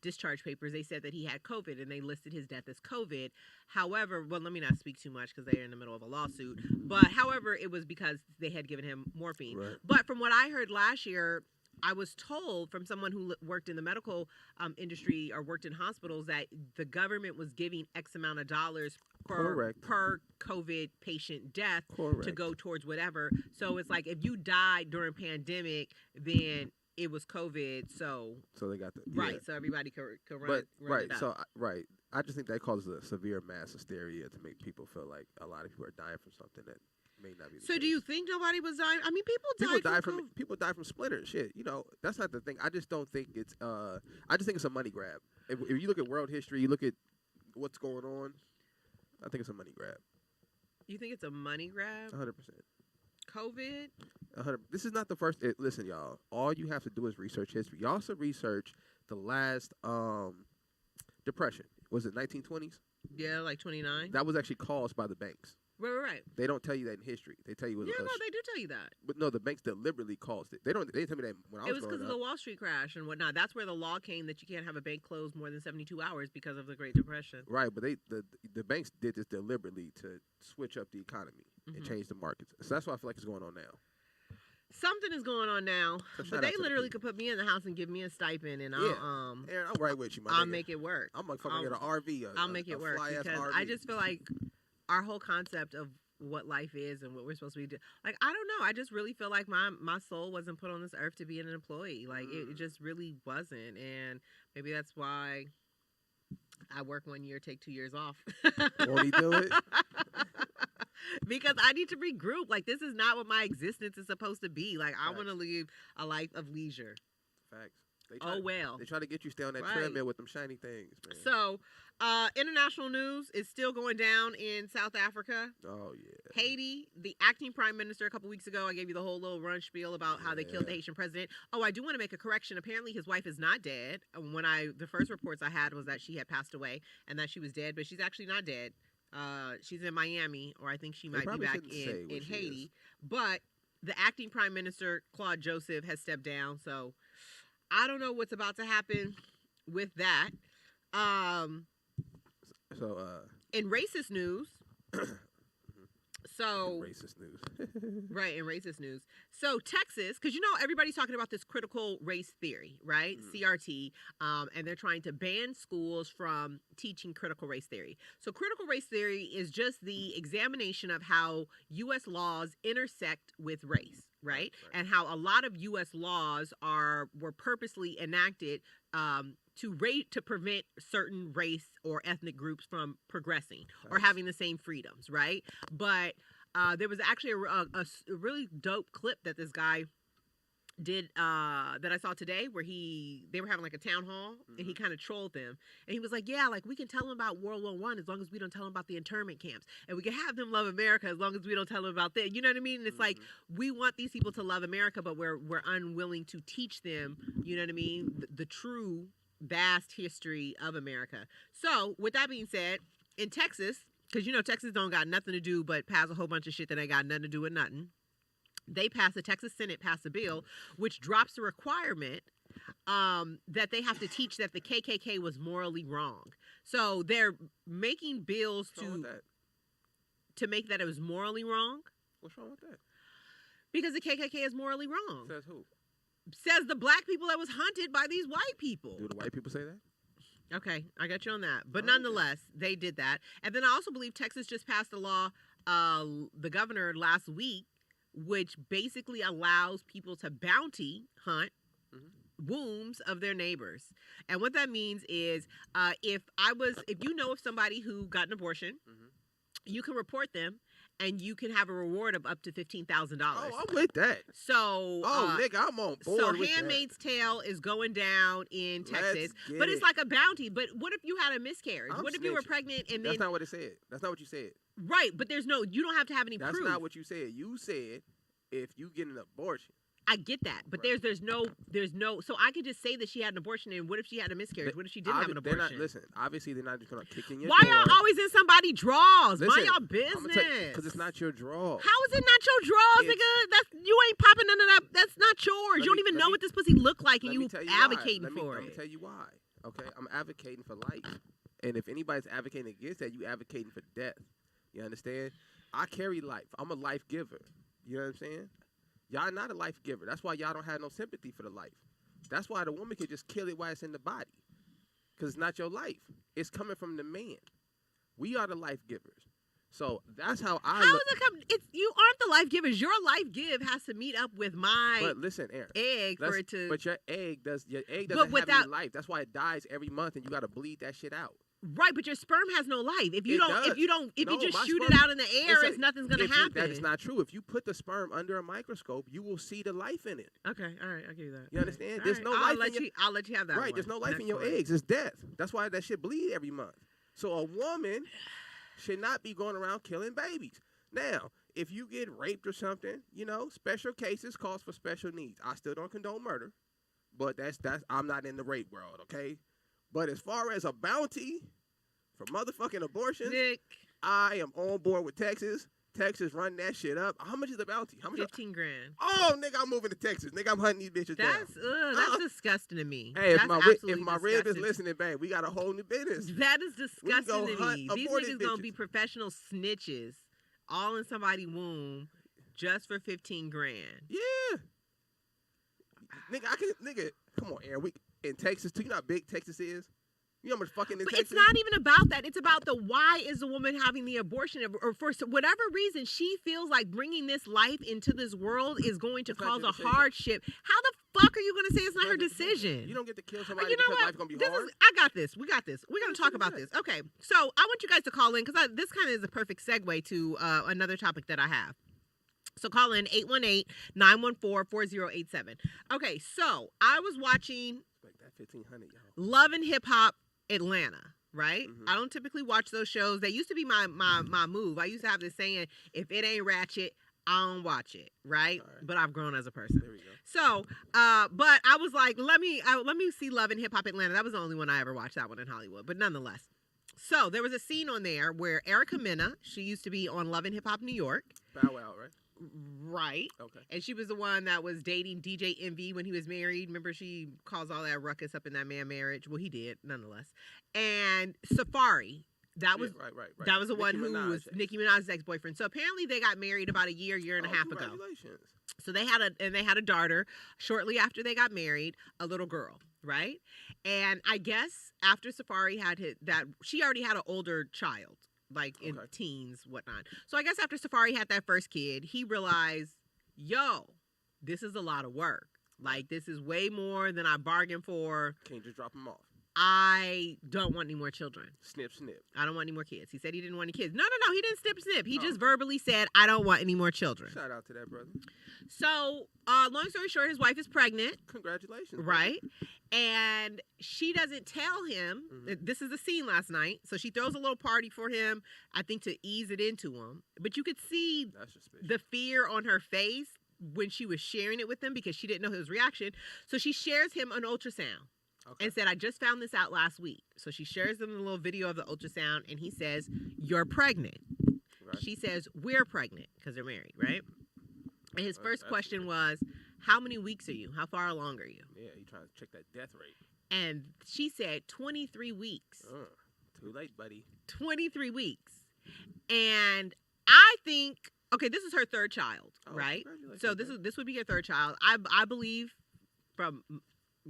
discharge papers, they said that he had COVID and they listed his death as COVID. However, well, let me not speak too much because they're in the middle of a lawsuit, but however, it was because they had given him morphine. Right. But from what I heard last year, I was told from someone who worked in the medical industry or worked in hospitals that the government was giving X amount of dollars per COVID patient death to go towards whatever. So it's like if you died during pandemic, then it was COVID. So they got the right. So everybody could run it out. So I just think that causes a severe mass hysteria to make people feel like a lot of people are dying from something that may not be the case. Do you think nobody was dying? I mean, people died from splinters. Shit, that's not the thing. I just don't think it's. I just think it's a money grab. If you look at world history, you look at what's going on. I think it's a money grab. You think it's a money grab? 100%. COVID? 100. This is not the first. Listen, y'all. All you have to do is research history. You also research the last depression. Was it 1920s? Yeah, like 29. That was actually caused by the banks. Right. They don't tell you that in history. They tell you. They do tell you that. But no, the banks deliberately caused it. They didn't tell me that when I was growing up. It was because of the Wall Street crash and whatnot. That's where the law came that you can't have a bank closed more than 72 hours because of the Great Depression. Right, but the banks did this deliberately to switch up the economy and change the markets. So that's what I feel like is going on now. Something is going on now, but they literally could put me in the house and give me a stipend, and Aaron, I'm right with you, I'll make it work. I'm gonna fucking get an RV. I'll make it work because RV. I just feel like our whole concept of what life is and what we're supposed to be doing. Like, I don't know. I just really feel like my soul wasn't put on this earth to be an employee. Like, it just really wasn't. And maybe that's why I work 1 year, take 2 years off. Won't he do it? Because I need to regroup. Like, this is not what my existence is supposed to be. Like, I want to live a life of leisure. Facts. They try to get you stay on that treadmill with them shiny things, man. So, international news is still going down in South Africa. Oh, yeah. Haiti, the acting prime minister a couple weeks ago, I gave you the whole little run spiel about how they killed the Haitian president. Oh, I do want to make a correction. Apparently, his wife is not dead. The first reports I had was that she had passed away and that she was dead, but she's actually not dead. She's in Miami, or I think she might be back in Haiti. But the acting prime minister, Claude Joseph, has stepped down, so I don't know what's about to happen with that. In racist news. Racist news. Right, in racist news. So Texas, because everybody's talking about this critical race theory, right? CRT, and they're trying to ban schools from teaching critical race theory. So critical race theory is just the examination of how U.S. laws intersect with race. right? And how a lot of U.S. laws were purposely enacted to prevent certain race or ethnic groups from progressing or having the same freedoms, right? But there was actually a really dope clip that this guy did that I saw today where they were having like a town hall and he kind of trolled them and he was like, yeah, like we can tell them about World War I as long as we don't tell them about the internment camps, and we can have them love America as long as we don't tell them about that. You know what I mean? And it's like we want these people to love America, but we're unwilling to teach them, you know what I mean, the true vast history of America. So with that being said, in Texas, because you know Texas don't got nothing to do but pass a whole bunch of shit that ain't got nothing to do with nothing. The Texas Senate passed a bill which drops the requirement that they have to teach that the KKK was morally wrong. So they're making bills to make that it was morally wrong. What's wrong with that? Because the KKK is morally wrong. Says who? Says the black people that was hunted by these white people. Do the white people say that? Okay, I got you on that. But nonetheless, they did that. And then I also believe Texas just passed a law, the governor last week, which basically allows people to bounty hunt wombs of their neighbors. And what that means is if you know of somebody who got an abortion, you can report them and you can have a reward of up to $15,000. Oh, I'm with that. So, nigga, I'm on board so with Handmaid's Tale is going down in Texas, Let's but it's like a bounty. But what if you had a miscarriage? What if you were pregnant and That's not what it said. That's not what you said. Right, but you don't have to have any proof. That's not what you said. You said if you get an abortion. I get that, but there's no. So I could just say that she had an abortion, and what if she had a miscarriage? What if she didn't have an abortion? Listen, obviously they're not just gonna kick in your Why door. y'all always in somebody's drawers? Mind y'all business. Because it's not your draw. How is it not your drawers, nigga? You ain't popping none of that. That's not yours. You don't even know what this pussy look like, and you advocating for it. Let me tell you why. Okay, I'm advocating for life, and if anybody's advocating against that, you advocating for death. You understand? I carry life. I'm a life giver. You know what I'm saying? Y'all not a life giver. That's why y'all don't have no sympathy for the life. That's why the woman could just kill it while it's in the body. Because it's not your life. It's coming from the man. We are the life givers. So that's how I How is it coming? You aren't the life givers. Your life give has to meet up with my but listen, Erin, egg for it to... But your egg doesn't have any life. That's why it dies every month and you got to bleed that shit out. Right, but your sperm has no life. If you just shoot it out in the air, nothing's gonna happen. That is not true. If you put the sperm under a microscope, you will see the life in it. Okay, all right, I'll give you that. You understand? There's no life in your... I'll let you have that. Right, there's no life in your eggs. It's death. That's why that shit bleed every month. So a woman should not be going around killing babies. Now, if you get raped or something, special cases calls for special needs. I still don't condone murder, but that's I'm not in the rape world, okay? But as far as a bounty for motherfucking abortions, Nick, I am on board with Texas. Texas run that shit up. How much is the bounty? How much? $15,000. Oh, nigga, I'm moving to Texas. Nigga, I'm hunting these bitches down. That's disgusting to me. Hey, if my rib rib is listening, babe, we got a whole new business. That is disgusting to me. These niggas gonna be professional snitches, all in somebody's womb, just for $15,000. Yeah. Nigga, come on, Aaron. We in Texas too. You know how big Texas is? You know how much fucking But Texas? It's not even about that. It's about the why is the woman having the abortion, or for whatever reason she feels like bringing this life into this world is going to cause a hardship. How the fuck are you going to say it's not her decision? You don't get to kill somebody because life's going to be hard. I got this. We got this. We're going to talk about this. Okay, so I want you guys to call in because this kind of is a perfect segue to another topic that I have. So call in 818-914-4087. Okay, so I was watching Love and Hip Hop Atlanta, right? I don't typically watch those shows. They used to be my move. I used to have this saying, if it ain't ratchet, I don't watch it, right? But I've grown as a person. There we go. So, but I was like, let me see Love and Hip Hop Atlanta. That was the only one I ever watched, that one in Hollywood. But nonetheless. So there was a scene on there where Erica Mena, she used to be on Love and Hip Hop New York. Bow Wow, right? Right. Okay. And she was the one that was dating DJ Envy when he was married. Remember, she caused all that ruckus up in that man marriage. Well, he did, nonetheless. And Safari. That was right. That was the one who was Nicki Minaj's ex-boyfriend. So apparently they got married about a year and a half ago. Congratulations. So they had a daughter shortly after they got married, a little girl, right? And I guess after Safari had she already had an older child, like in teens, whatnot. So I guess after Safari had that first kid, he realized, yo, this is a lot of work. Like, this is way more than I bargained for. Can't just drop them off. I don't want any more children. Snip, snip. I don't want any more kids. He said he didn't want any kids. No, he didn't snip. He just verbally said, I don't want any more children. Shout out to that brother. So, long story short, his wife is pregnant. Congratulations. Right? And she doesn't tell him. This is the scene last night. So she throws a little party for him, I think, to ease it into him. But you could see the fear on her face when she was sharing it with him because she didn't know his reaction. So she shares him an ultrasound. Okay. And said, I just found this out last week. So she shares him a little video of the ultrasound, and he says, you're pregnant. Right. She says, we're pregnant, because they're married, right? And his first question was, how many weeks are you? How far along are you? Yeah, he's trying to check that death rate. And she said, 23 weeks. Too late, buddy. 23 weeks. And I think, okay, this is her third child, right? So this would be her third child. I believe from...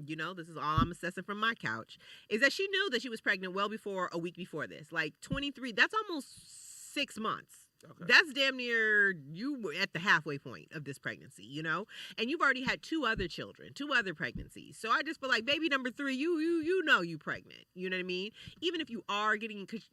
this is all I'm assessing from my couch, is that she knew that she was pregnant well before a week before this. Like 23, that's almost 6 months. Okay. That's damn near you at the halfway point of this pregnancy, and you've already had 2 other children, 2 other pregnancies. So I just feel like baby number 3, you know you pregnant. You know what I mean? Even if you are getting, because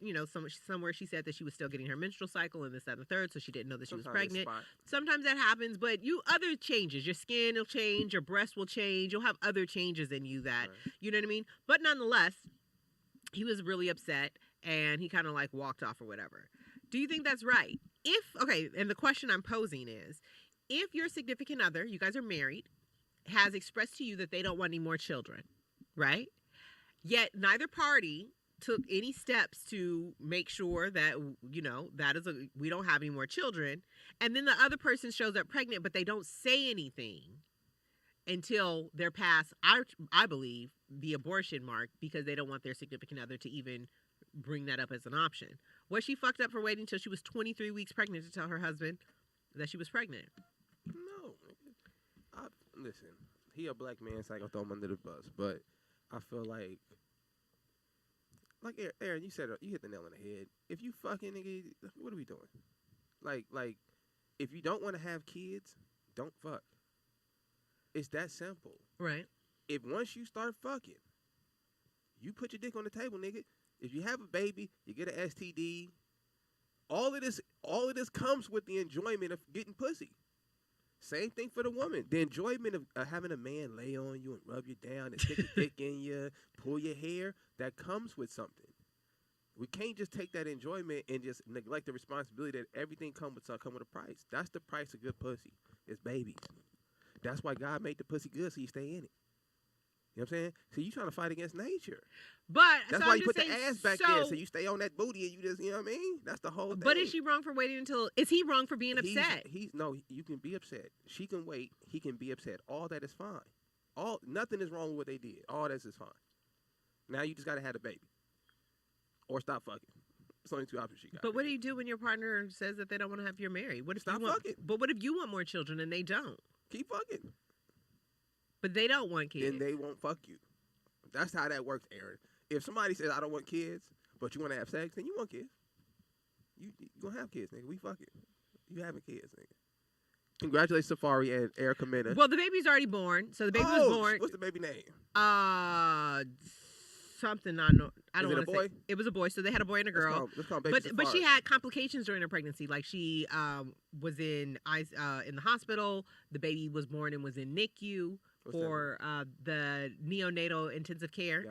somewhere she said that she was still getting her menstrual cycle and this, that, and the third, so she didn't know that she was pregnant. Sometimes that happens, but other changes. Your skin will change, your breast will change. You'll have other changes in you that, you know what I mean? But nonetheless, he was really upset and he kind of like walked off or whatever. Do you think that's right? And the question I'm posing is, if your significant other, you guys are married, has expressed to you that they don't want any more children, right? Yet neither party took any steps to make sure that, we don't have any more children. And then the other person shows up pregnant, but they don't say anything until they're past, I believe, the abortion mark because they don't want their significant other to even bring that up as an option. Was she fucked up for waiting until she was 23 weeks pregnant to tell her husband that she was pregnant? No. Listen, he a black man, so I gonna throw him under the bus. But I feel like Erin, you hit the nail on the head. If you fucking nigga, what are we doing? Like, if you don't want to have kids, don't fuck. It's that simple. Right. If once you start fucking, you put your dick on the table, nigga. If you have a baby, you get an STD. All of this comes with the enjoyment of getting pussy. Same thing for the woman. The enjoyment of having a man lay on you and rub you down and stick a dick in you, pull your hair, that comes with something. We can't just take that enjoyment and just neglect the responsibility that everything come with a price. That's the price of good pussy. It's babies. That's why God made the pussy good so you stay in it. You know what I'm saying? So you trying to fight against nature. But that's why you put the ass back there so you stay on that booty and you just, you know what I mean? That's the whole thing. But is she wrong for waiting until, is he wrong for being upset? No, you can be upset. She can wait. He can be upset. All that is fine. Nothing is wrong with what they did. All that is fine. Now you just got to have a baby. Or stop fucking. It's only 2 options you got. But what do you do when your partner says that they don't want to have you married? What if stop fucking? But what if you want more children and they don't? Keep fucking. But they don't want kids. Then they won't fuck you. That's how that works, Erin. If somebody says, I don't want kids, but you want to have sex, then you want kids. You going to have kids, nigga. We fucking. You having kids, nigga. Congratulations, Safari and Erica Mena. Well, the baby's already born. So the baby was born. What's the baby name? Something I know. I don't want to say. It was a boy, so they had a boy and a girl. Let's call baby but she had complications during her pregnancy. Like she was in the hospital. The baby was born and was in NICU. For the neonatal intensive care.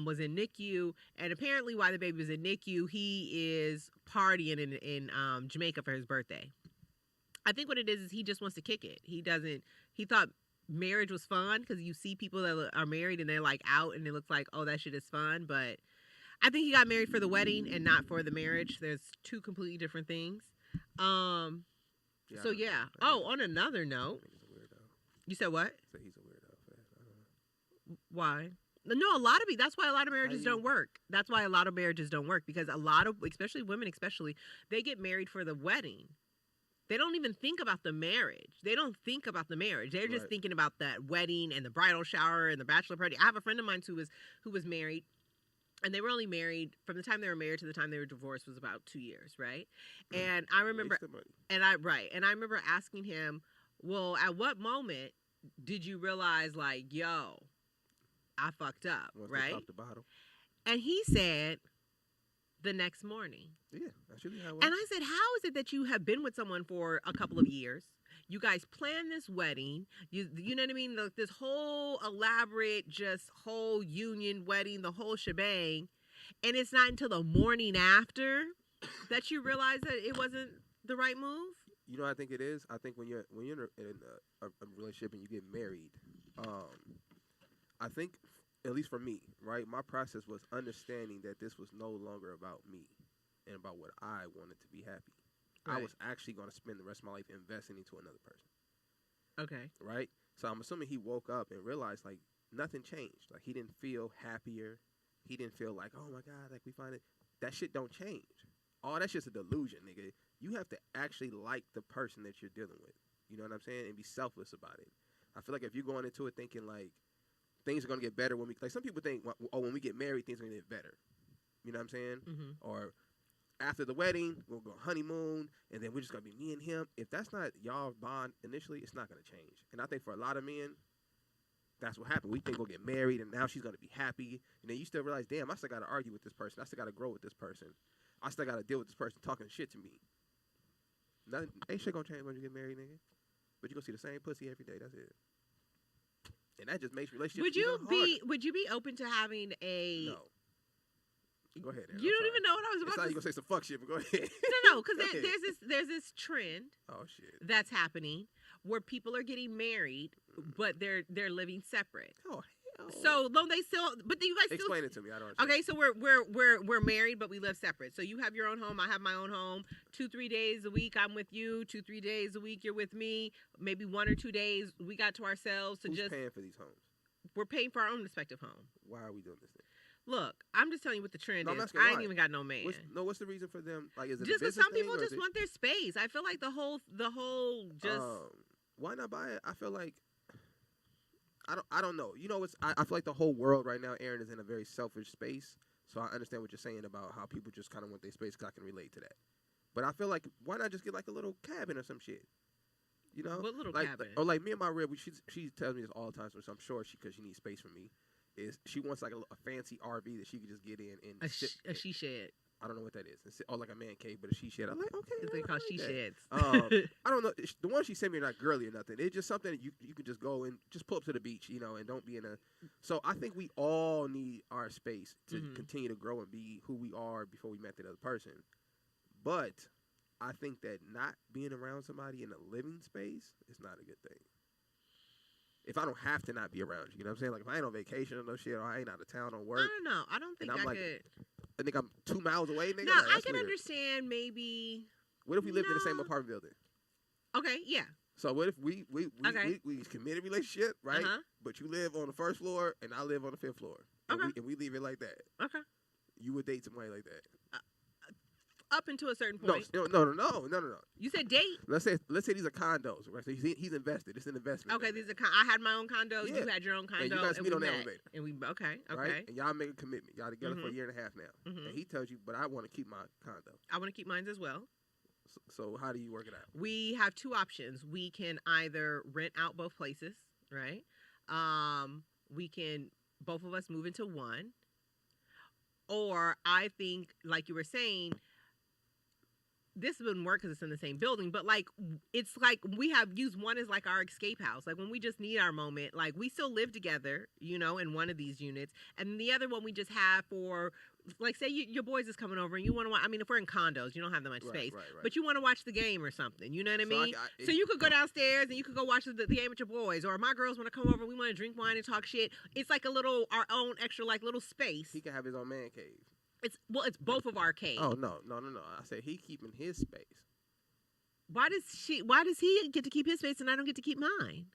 Was in NICU, and apparently while the baby was in NICU, he is partying in Jamaica for his birthday. I think what it is he just wants to kick it. He thought marriage was fun because you see people that are married and they're like out and it looks like, oh, that shit is fun. But I think he got married for the wedding and not for the marriage. There's 2 completely different things. So yeah. Oh, on another note. You said what? So he's a weirdo. Why? No, that's why a lot of marriages don't work. That's why a lot of marriages don't work because a lot of, especially women, they get married for the wedding. They don't even think about the marriage. They're just thinking about that wedding and the bridal shower and the bachelor party. I have a friend of mine who was married, and they were only married from the time they were married to the time they were divorced was about 2 years, right? And I remember, I remember asking him, Well, at what moment did you realize, like, yo, I fucked up, Once right? they top the bottom. And he said the next morning. Yeah, that's usually how it And works. I said, how is it that you have been with someone for a couple of years? You guys planned this wedding. You know what I mean? This whole elaborate, just whole union wedding, the whole shebang. And it's not until the morning after that you realize that it wasn't the right move? You know what I think it is? I think when you're in a relationship and you get married, I think, at least for me, right, my process was understanding that this was no longer about me and about what I wanted to be happy. Right. I was actually going to spend the rest of my life investing into another person. Okay. Right? So I'm assuming he woke up and realized, like, nothing changed. Like, he didn't feel happier. He didn't feel like, oh, my God, like, we find it. That shit don't change. All that shit's a delusion, nigga. You have to actually like the person that you're dealing with. You know what I'm saying? And be selfless about it. I feel like if you're going into it thinking, like, things are going to get better when we, like, some people think, oh, when we get married, things are going to get better. You know what I'm saying? Mm-hmm. Or after the wedding, we'll go honeymoon, and then we're just going to be me and him. If that's not y'all bond initially, it's not going to change. And I think for a lot of men, that's what happened. We think we'll get married, and now she's going to be happy. And then you still realize, damn, I still got to argue with this person. I still got to grow with this person. I still got to deal with this person talking shit to me. Nothing, ain't shit going to change when you get married, nigga. But you're going to see the same pussy every day. That's it. And that just makes relationships Would you even be harder. Would you be open to having a No. Go ahead, Aaron. You don't even know what I was It's about like to you going to say some fuck shit, but go ahead. No, because Go ahead. there's this trend Oh, shit. that's happening where people are getting married, but they're living separate. Oh, hell. So though they still, but you guys still. Explain it to me. I don't understand. Okay, so we're married, but we live separate. So you have your own home, I have my own home. 2-3 days a week I'm with you. 2-3 days a week you're with me. Maybe 1 or 2 days we got to ourselves to Who's just. paying for these homes? We're paying for our own respective home. Why are we doing this thing? Look, I'm just telling you what the trend No, I'm is. asking I ain't why. even got no man. What's the reason for them? Like, is it Just a because business some people thing, or is just it- want their space. I feel like the whole just. Why not buy it? I feel like I don't know. You know, I feel like the whole world right now, Aaron, is in a very selfish space. So I understand what you're saying about how people just kind of want their space. 'Cause I can relate to that. But I feel like why not just get like a little cabin or some shit? You know, What little like, cabin? Or like me and my rib, she tells me this all the time, so I'm sure because she needs space from me. Is she wants like a fancy RV that she could just get in and a she shed. I don't know what that is. It's like a man cave, but a she shed. I'm like, okay. It's I like called like she that. sheds. I don't know. The ones she sent me are not girly or nothing. It's just something that you can just go and just pull up to the beach, you know, and don't be in a. So I think we all need our space to continue to grow and be who we are before we met that other person. But I think that not being around somebody in a living space is not a good thing. If I don't have to not be around you, you know what I'm saying? Like if I ain't on vacation or no shit, or I ain't out of town on work. I don't know. I don't think I'm I like, could. I think I'm 2 miles away, nigga. No, Like, I that's can weird. understand maybe. What if we lived in the same No. apartment building? Okay, yeah. So what if we Okay. committed relationship, right? Uh-huh. But you live on the first floor and I live on the 5th floor. And, Okay. we leave it like that. Okay. You would date somebody like that? Up until a certain No, point. no. You said date? Let's say these are condos, right? So he's invested. It's an investment. Okay, these are. I had my own condo. Yeah. You had your own condo. And you guys meet we on the met. elevator. And we okay. Right? And y'all make a commitment. Y'all together for a Mhm. year and a half now. Mhm. And he tells you, but I want to keep my condo. I want to keep mine as well. So how do you work it out? We have two options. We can either rent out both places, right? We can both of us move into one, or I think, like you were saying, this wouldn't work because it's in the same building, but like it's like we have used one as like our escape house. Like when we just need our moment, like we still live together, you know, in one of these units, and the other one we just have for, like, say your boys is coming over and you want to watch. I mean, if we're in condos, you don't have that much space, Right. but you want to watch the game or something. You know what I So mean? So you could go downstairs and you could go watch the game with your boys, or my girls want to come over and we want to drink wine and talk shit. It's like a little our own extra like little space. He can have his own man cave. It's both of our caves. Oh no. I said he keeping his space. Why does he get to keep his space and I don't get to keep mine?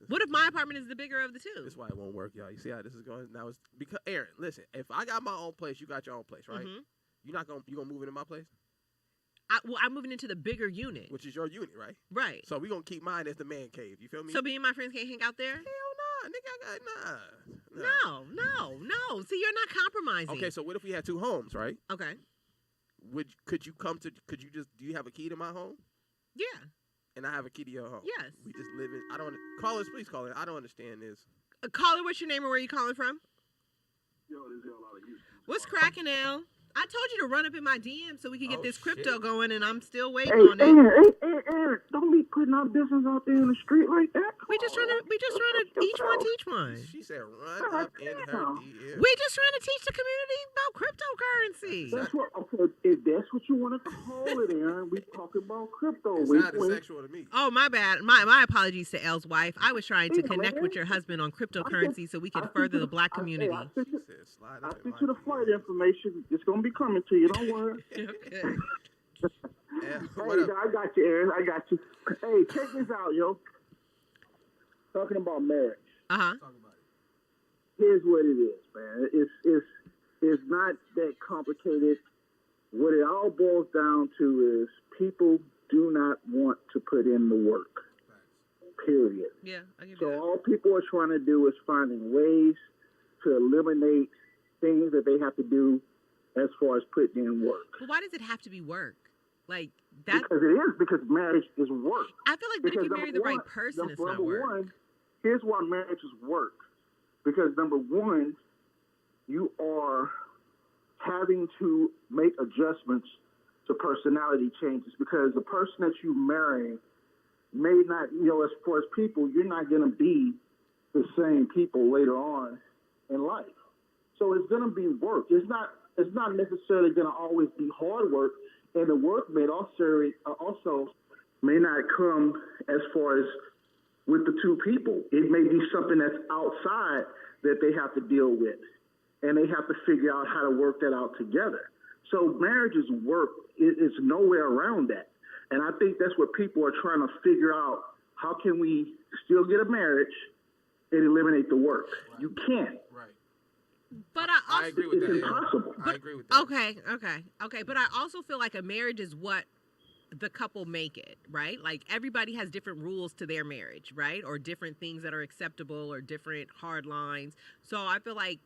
What if my apartment is the bigger of the two? This is why it won't work, y'all. You see how this is going? Now it's because Aaron, listen, if I got my own place, you got your own place, right? Mhm. You gonna move into my place? I'm moving into the bigger unit. Which is your unit, right? Right. So we gonna keep mine as the man cave. You feel me? So me and my friends can't hang out there? Hell nah, nigga, I got nah. No. See, you're not compromising. Okay, so what if we had two homes, right? Okay. Could you do you have a key to my home? Yeah. And I have a key to your home. Yes. We just live in. I don't. Callers, please call it. I don't understand this. Caller, what's your name and where you calling from? Yo, this is out of Houston. What's cracking, Al? I told you to run up in my DM so we can get this crypto going, and I'm still waiting on it. Hey, don't be putting our business out there in the street like that. We just trying to each one teach one. She said, "Run up in her DM." We just trying to teach the community about cryptocurrency. That's what. Okay, if that's what you want to call it, Aaron, we talking about crypto. It sounded sexual to me. Oh, my bad. My apologies to Elle's wife. I was trying to connect with your husband on cryptocurrency so we can further the black community. I sent you the flight information. It's gonna be coming to you. Don't worry. Okay. Hey, I got you, Aaron. I got you. Hey, check this out, yo. Talking about marriage. Uh-huh. Here's what it is, man. It's not that complicated. What it all boils down to is people do not want to put in the work. Period. Yeah, I give you So that. all people are trying to do is finding ways to eliminate things that they have to do as far as putting in work. But why does it have to be work? Like that? Because it is. Because marriage is work. I feel like that if you marry the right person, it's not work. One, here's why marriage is work. Because number one, you are having to make adjustments to personality changes. Because the person that you marry may not, as far as people, you're not going to be the same people later on in life. So it's going to be work. It's not necessarily going to always be hard work, and the work may also may not come as far as with the two people. It may be something that's outside that they have to deal with, and they have to figure out how to work that out together. So marriage is work. It's nowhere around that. And I think that's what people are trying to figure out. How can we still get a marriage and eliminate the work? Right. You can't. Right. But I agree with that. It's impossible. I agree with that. Okay. But I also feel like a marriage is what the couple make it, right? Like everybody has different rules to their marriage, right? Or different things that are acceptable or different hard lines. So I feel like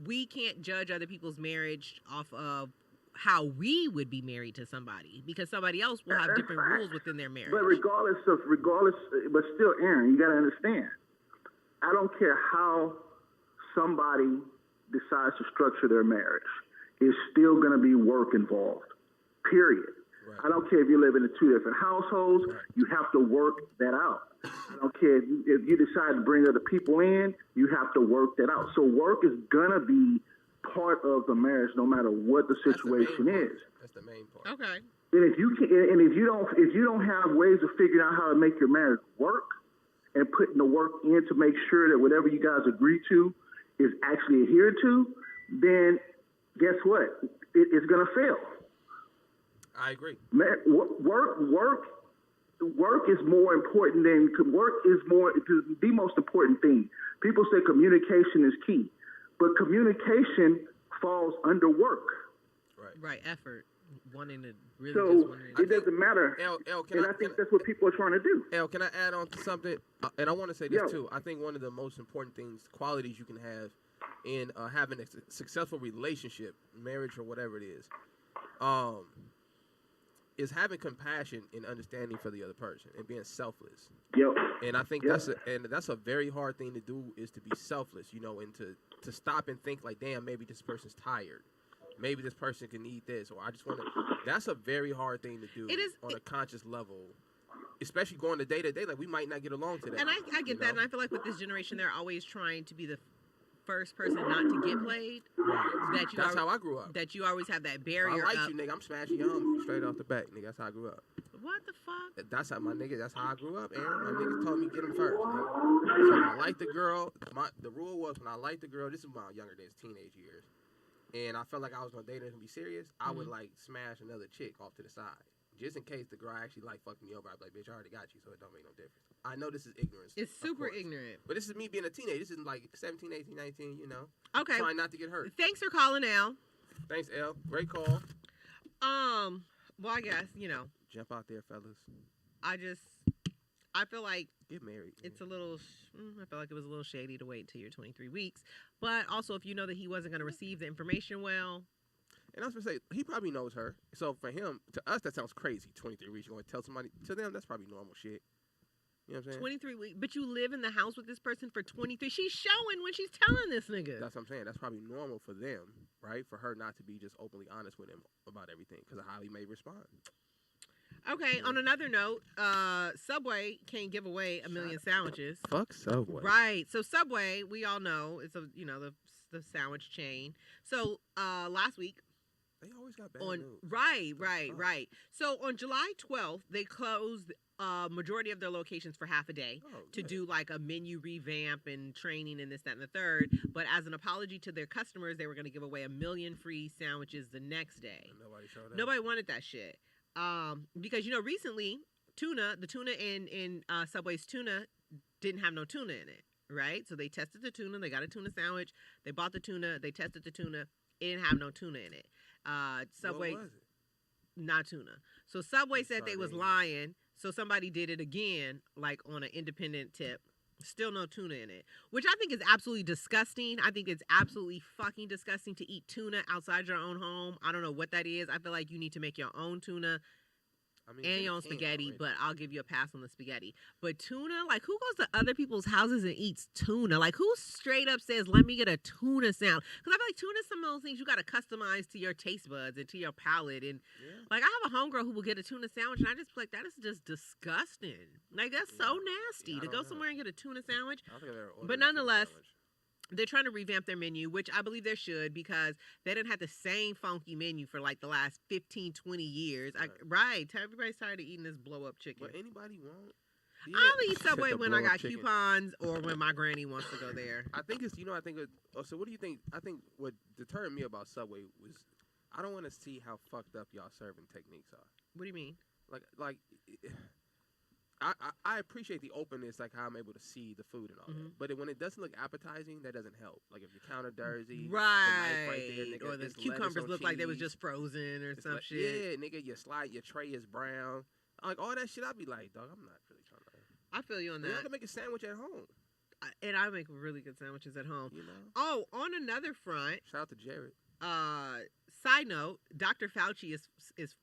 we can't judge other people's marriage off of how we would be married to somebody, because somebody else will have different rules within their marriage. But but still, Aaron, you got to understand, I don't care how somebody decides to structure their marriage, it's still going to be work involved, period. Right. I don't care if you live in two different households, right. You have to work that out. I don't care if you decide to bring other people in, you have to work that out. So work is going to be part of the marriage, no matter what the situation is. That's the main part. Okay. And if you don't have ways of figuring out how to make your marriage work and putting the work in to make sure that whatever you guys agree to is actually adhered to, then guess what? It's going to fail. I agree. Work is more important than the most important thing. People say communication is key. But communication falls under work. Right, effort. Wanting to really so it doesn't matter. I think that's what people are trying to do. Elle, can I add on to something? And I want to say this too. I think one of the most important things, qualities you can have in having a successful relationship, marriage or whatever it is having compassion and understanding for the other person and being selfless. Yep. And I think that's a very hard thing to do, is to be selfless, and to stop and think like, damn, maybe this person's tired. Maybe this person can eat this, or I just want to. That's a very hard thing to do on a conscious level, especially going to day to day. Like, we might not get along today. And I get that, and I feel like with this generation, they're always trying to be the first person not to get played. Right. That's how I grew up. That you always have that barrier. I like you, nigga. I'm smashing your homie straight off the bat, nigga. That's how I grew up. What the fuck? That's how That's how I grew up, Aaron. My niggas told me get him first. Nigga. So when I liked the girl, the rule was when I liked the girl, this is my younger days, teenage years, and I felt like I was gonna date her and be serious, I would like smash another chick off to the side. Just in case the girl actually like fucked me over, I'd be like, bitch, I already got you, so it don't make no difference. I know this is ignorance. It's super ignorant. But this is me being a teenager. This is like 17, 18, 19, Okay. Trying not to get hurt. Thanks for calling, Al. Thanks, Elle. Great call. Well, I guess, Jump out there, fellas. I feel like get married. It's a little, I feel like it was a little shady to wait till you're 23 weeks. But also, if you know that he wasn't going to receive the information well. And I was gonna say he probably knows her. So for him, to us, that sounds crazy. 23 weeks, you're going to tell somebody. To them, that's probably normal shit. You know what I'm saying? 23 weeks, but you live in the house with this person for 23. She's showing when she's telling this nigga. That's what I'm saying. That's probably normal for them, right? For her not to be just openly honest with him about everything because of how he may respond. Okay, on another note, Subway can't give away a million sandwiches. Fuck Subway. Right. So Subway, we all know, it's the sandwich chain. So last week, they always got bad news. Right. So on July 12th, they closed majority of their locations for half a day to do like a menu revamp and training and this, that, and the third. But as an apology to their customers, they were going to give away 1 million free sandwiches the next day. And nobody showed up. Nobody wanted that shit. Because recently the tuna in Subway's tuna didn't have no tuna in it, right? So they tested the tuna, they got a tuna sandwich, they bought the tuna, they tested the tuna, it didn't have no tuna in it. Subway, what was it? Not tuna. So Subway said they was lying, so somebody did it again, like on an independent tip. Still no tuna in it, which I think is absolutely disgusting. I think it's absolutely fucking disgusting to eat tuna outside your own home. I don't know what that is. I feel like you need to make your own tuna and your own spaghetti, but I'll give you a pass on the spaghetti. But tuna, like who goes to other people's houses and eats tuna? Like who straight up says, let me get a tuna sandwich? Because I feel like tuna is some of those things you got to customize to your taste buds and to your palate. And like I have a homegirl who will get a tuna sandwich and I just like, that is just disgusting. Like that's so nasty to go somewhere and get a tuna sandwich. But nonetheless, they're trying to revamp their menu, which I believe they should because they didn't have the same funky menu for like the last 15, 20 years. Everybody's tired of eating this blow-up chicken. What anybody want? Yeah. I only eat Subway when I got chicken. Coupons or when my granny wants to go there. I think it's, so what do you think? I think what deterred me about Subway was I don't want to see how fucked up y'all serving techniques are. What do you mean? I appreciate the openness, like how I'm able to see the food and all that. But when it doesn't look appetizing, that doesn't help. Like if your counter dirty, right there, nigga, or the cucumbers look like they was just frozen or some shit. Yeah, nigga, your tray is brown. Like all that shit, I'd be like, dog, I'm not really trying to. I feel you on that. I can make a sandwich at home. And I make really good sandwiches at home. You know? Oh, on another front. Shout out to Jared. Side note, Dr. Fauci is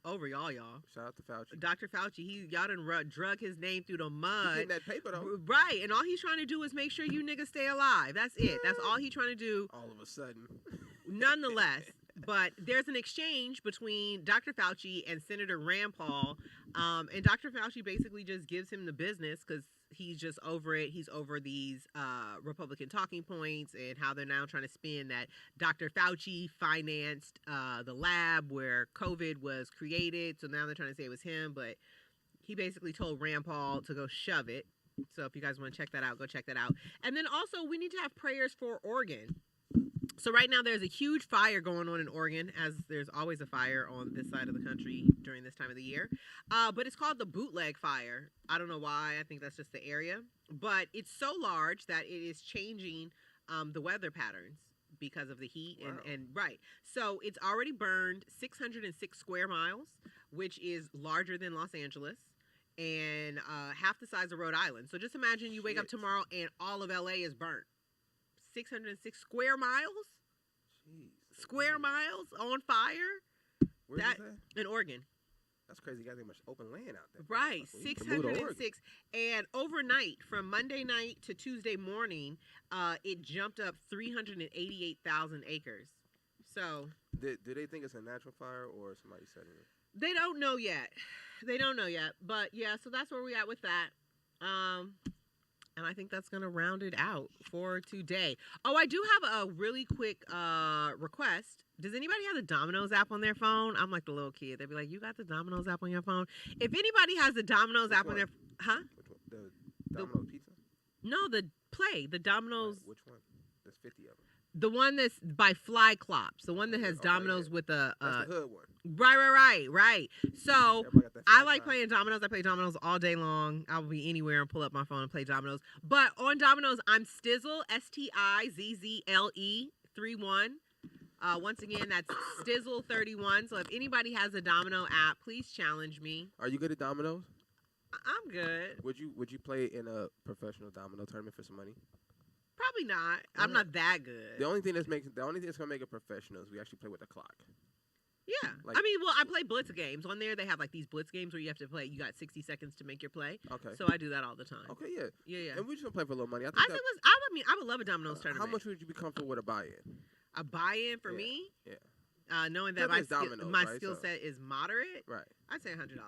over y'all. Shout out to Fauci. Dr. Fauci, y'all done drug his name through the mud. He's getting that paper though. Right, and all he's trying to do is make sure you niggas stay alive. That's it. That's all he's trying to do. All of a sudden. Nonetheless, but there's an exchange between Dr. Fauci and Senator Rand Paul, and Dr. Fauci basically just gives him the business because he's just over it. He's over these Republican talking points and how they're now trying to spin that Dr. Fauci financed the lab where COVID was created. So now they're trying to say it was him, but he basically told Rand Paul to go shove it. So if you guys want to check that out, go check that out. And then also we need to have prayers for Oregon. So right now there's a huge fire going on in Oregon, as there's always a fire on this side of the country during this time of the year. But it's called the bootleg fire. I don't know why. I think that's just the area. But it's so large that it is changing the weather patterns because of the heat. Wow. And right. So it's already burned 606 square miles, which is larger than Los Angeles and half the size of Rhode Island. So just imagine you wake up tomorrow and all of LA is burnt. 606 square miles? Jeez. Square miles on fire? Where is that? In Oregon. That's crazy. You got that much open land out there. Right. 606. And overnight, from Monday night to Tuesday morning, it jumped up 388,000 acres. So. Do they think it's a natural fire or somebody setting it? They don't know yet. But yeah, so that's where we at with that. And I think that's going to round it out for today. Oh, I do have a really quick request. Does anybody have the Domino's app on their phone? I'm like the little kid. They'd be like, you got the Domino's app on your phone? If anybody has the Domino's app on their... Huh? Which one? The Domino's pizza? No, the Domino's... Right. Which one? There's 50 of them. The one that's by Fly Clops. The one that has Domino's with a... That's the hood one. Right. So, I like playing Domino's. I play Domino's all day long. I will be anywhere and pull up my phone and play Domino's. But on Domino's, I'm Stizzle, STIZZLE 31. Once again, that's Stizzle 31. So if anybody has a Domino app, please challenge me. Are you good at Domino's? I'm good. Would you play in a professional Domino tournament for some money? Probably not. I'm not that good. The only thing that's gonna make it professional is we actually play with a clock. Yeah. Like- I mean, well, I play blitz games. On there, they have like these blitz games where you have to play. You got 60 seconds to make your play. Okay. So I do that all the time. Okay, yeah. Yeah. And we just gonna play for a little money. I I think think that, I would love a dominoes tournament. how much would you be comfortable with a buy-in? A buy-in for Yeah. me? Yeah. Knowing that Because it's dominoes, right? skill So- set is moderate, Right. I'd say $100.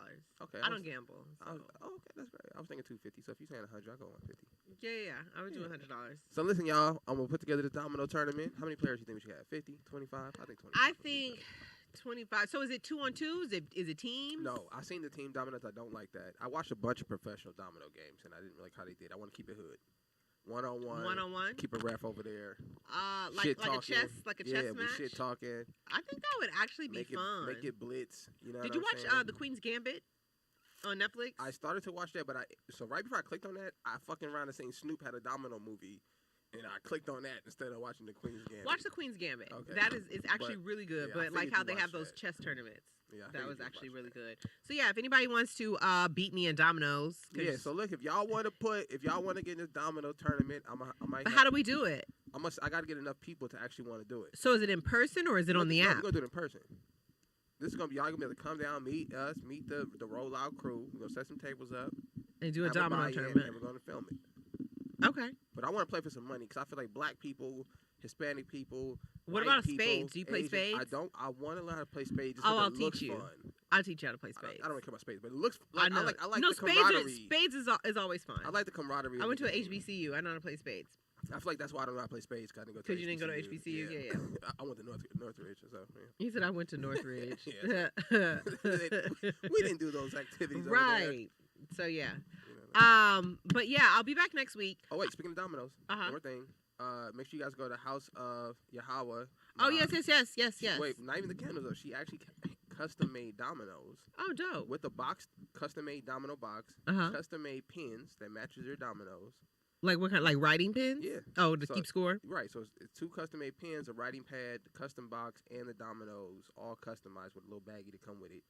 Okay. I don't gamble. So. Okay, that's great. I was thinking 250. So if you're saying 100, I'll go 150. Yeah. I would do $100. So listen, y'all. I'm gonna put together the domino tournament. How many players do you think we should have? 50, 25? I think 25. I think 25. So is it 2-on-2? Is it teams? No, I seen the team dominoes. I don't like that. I watched a bunch of professional domino games, and I didn't like how they did. I want to keep it hood. One-on-one. One-on-one? Keep a ref over there. Like a chess Yeah, we match? shit talking. I think that would actually be fun. Make it blitz. You know. Did what you I'm watch saying? The Queen's Gambit on Netflix? I started to watch that, but so right before I clicked on that, I fucking around and seen Snoop had a domino movie, and I clicked on that instead of watching the Queen's Gambit. Watch the Queen's Gambit. Okay. That is it's actually really good. yeah, I but like figured how you they have watched those that. chess tournaments. Yeah, That was you actually watched really that. good. So yeah, if anybody wants to beat me in dominoes, Yeah, so look, if y'all want to get in this domino tournament, I might. But how do we do it? I got to get enough people to actually want to do it. So is it in person or is it on the No, app? we're gonna do it in person. This is gonna be y'all gonna be able to come down, meet us, meet the rollout crew. We're gonna set some tables up And do a have domino buy-in, tournament. and we're gonna film it. Okay. But I want to play for some money because I feel like black people, Hispanic people. What white about people, spades? Do you play Asian- spades? I don't. I want to learn how to play spades. Just Oh, 'cause I'll it looks teach you. Fun. I'll teach you how to play I spades. don't really care about spades, but it looks. Like, I know. I like no, the spades camaraderie. spades is always fun. I like the camaraderie. I of went the to an game. HBCU. I know how to play spades. I feel like that's why I don't know how to play spades because I didn't go to Because you didn't go to HBCU? Yeah. I went to Northridge, so yeah. He said I went to Northridge. Yeah. We didn't do those activities. Over there, Right. So yeah. you know. But yeah, I'll be back next week. Oh wait, speaking of dominoes, Uh-huh. one more thing. Make sure you guys go to House of Yahweh. Oh yes. Wait, not even the candles though. She actually custom made dominoes Oh, dope. with a box, custom made domino box, Uh-huh. custom made pins that matches your dominoes. Like what kind? Like writing pins? Yeah. Oh, to So- keep score. Right, so it's 2 custom made pins, a writing pad, the custom box, and the dominoes, all customized with a little baggie to come with it.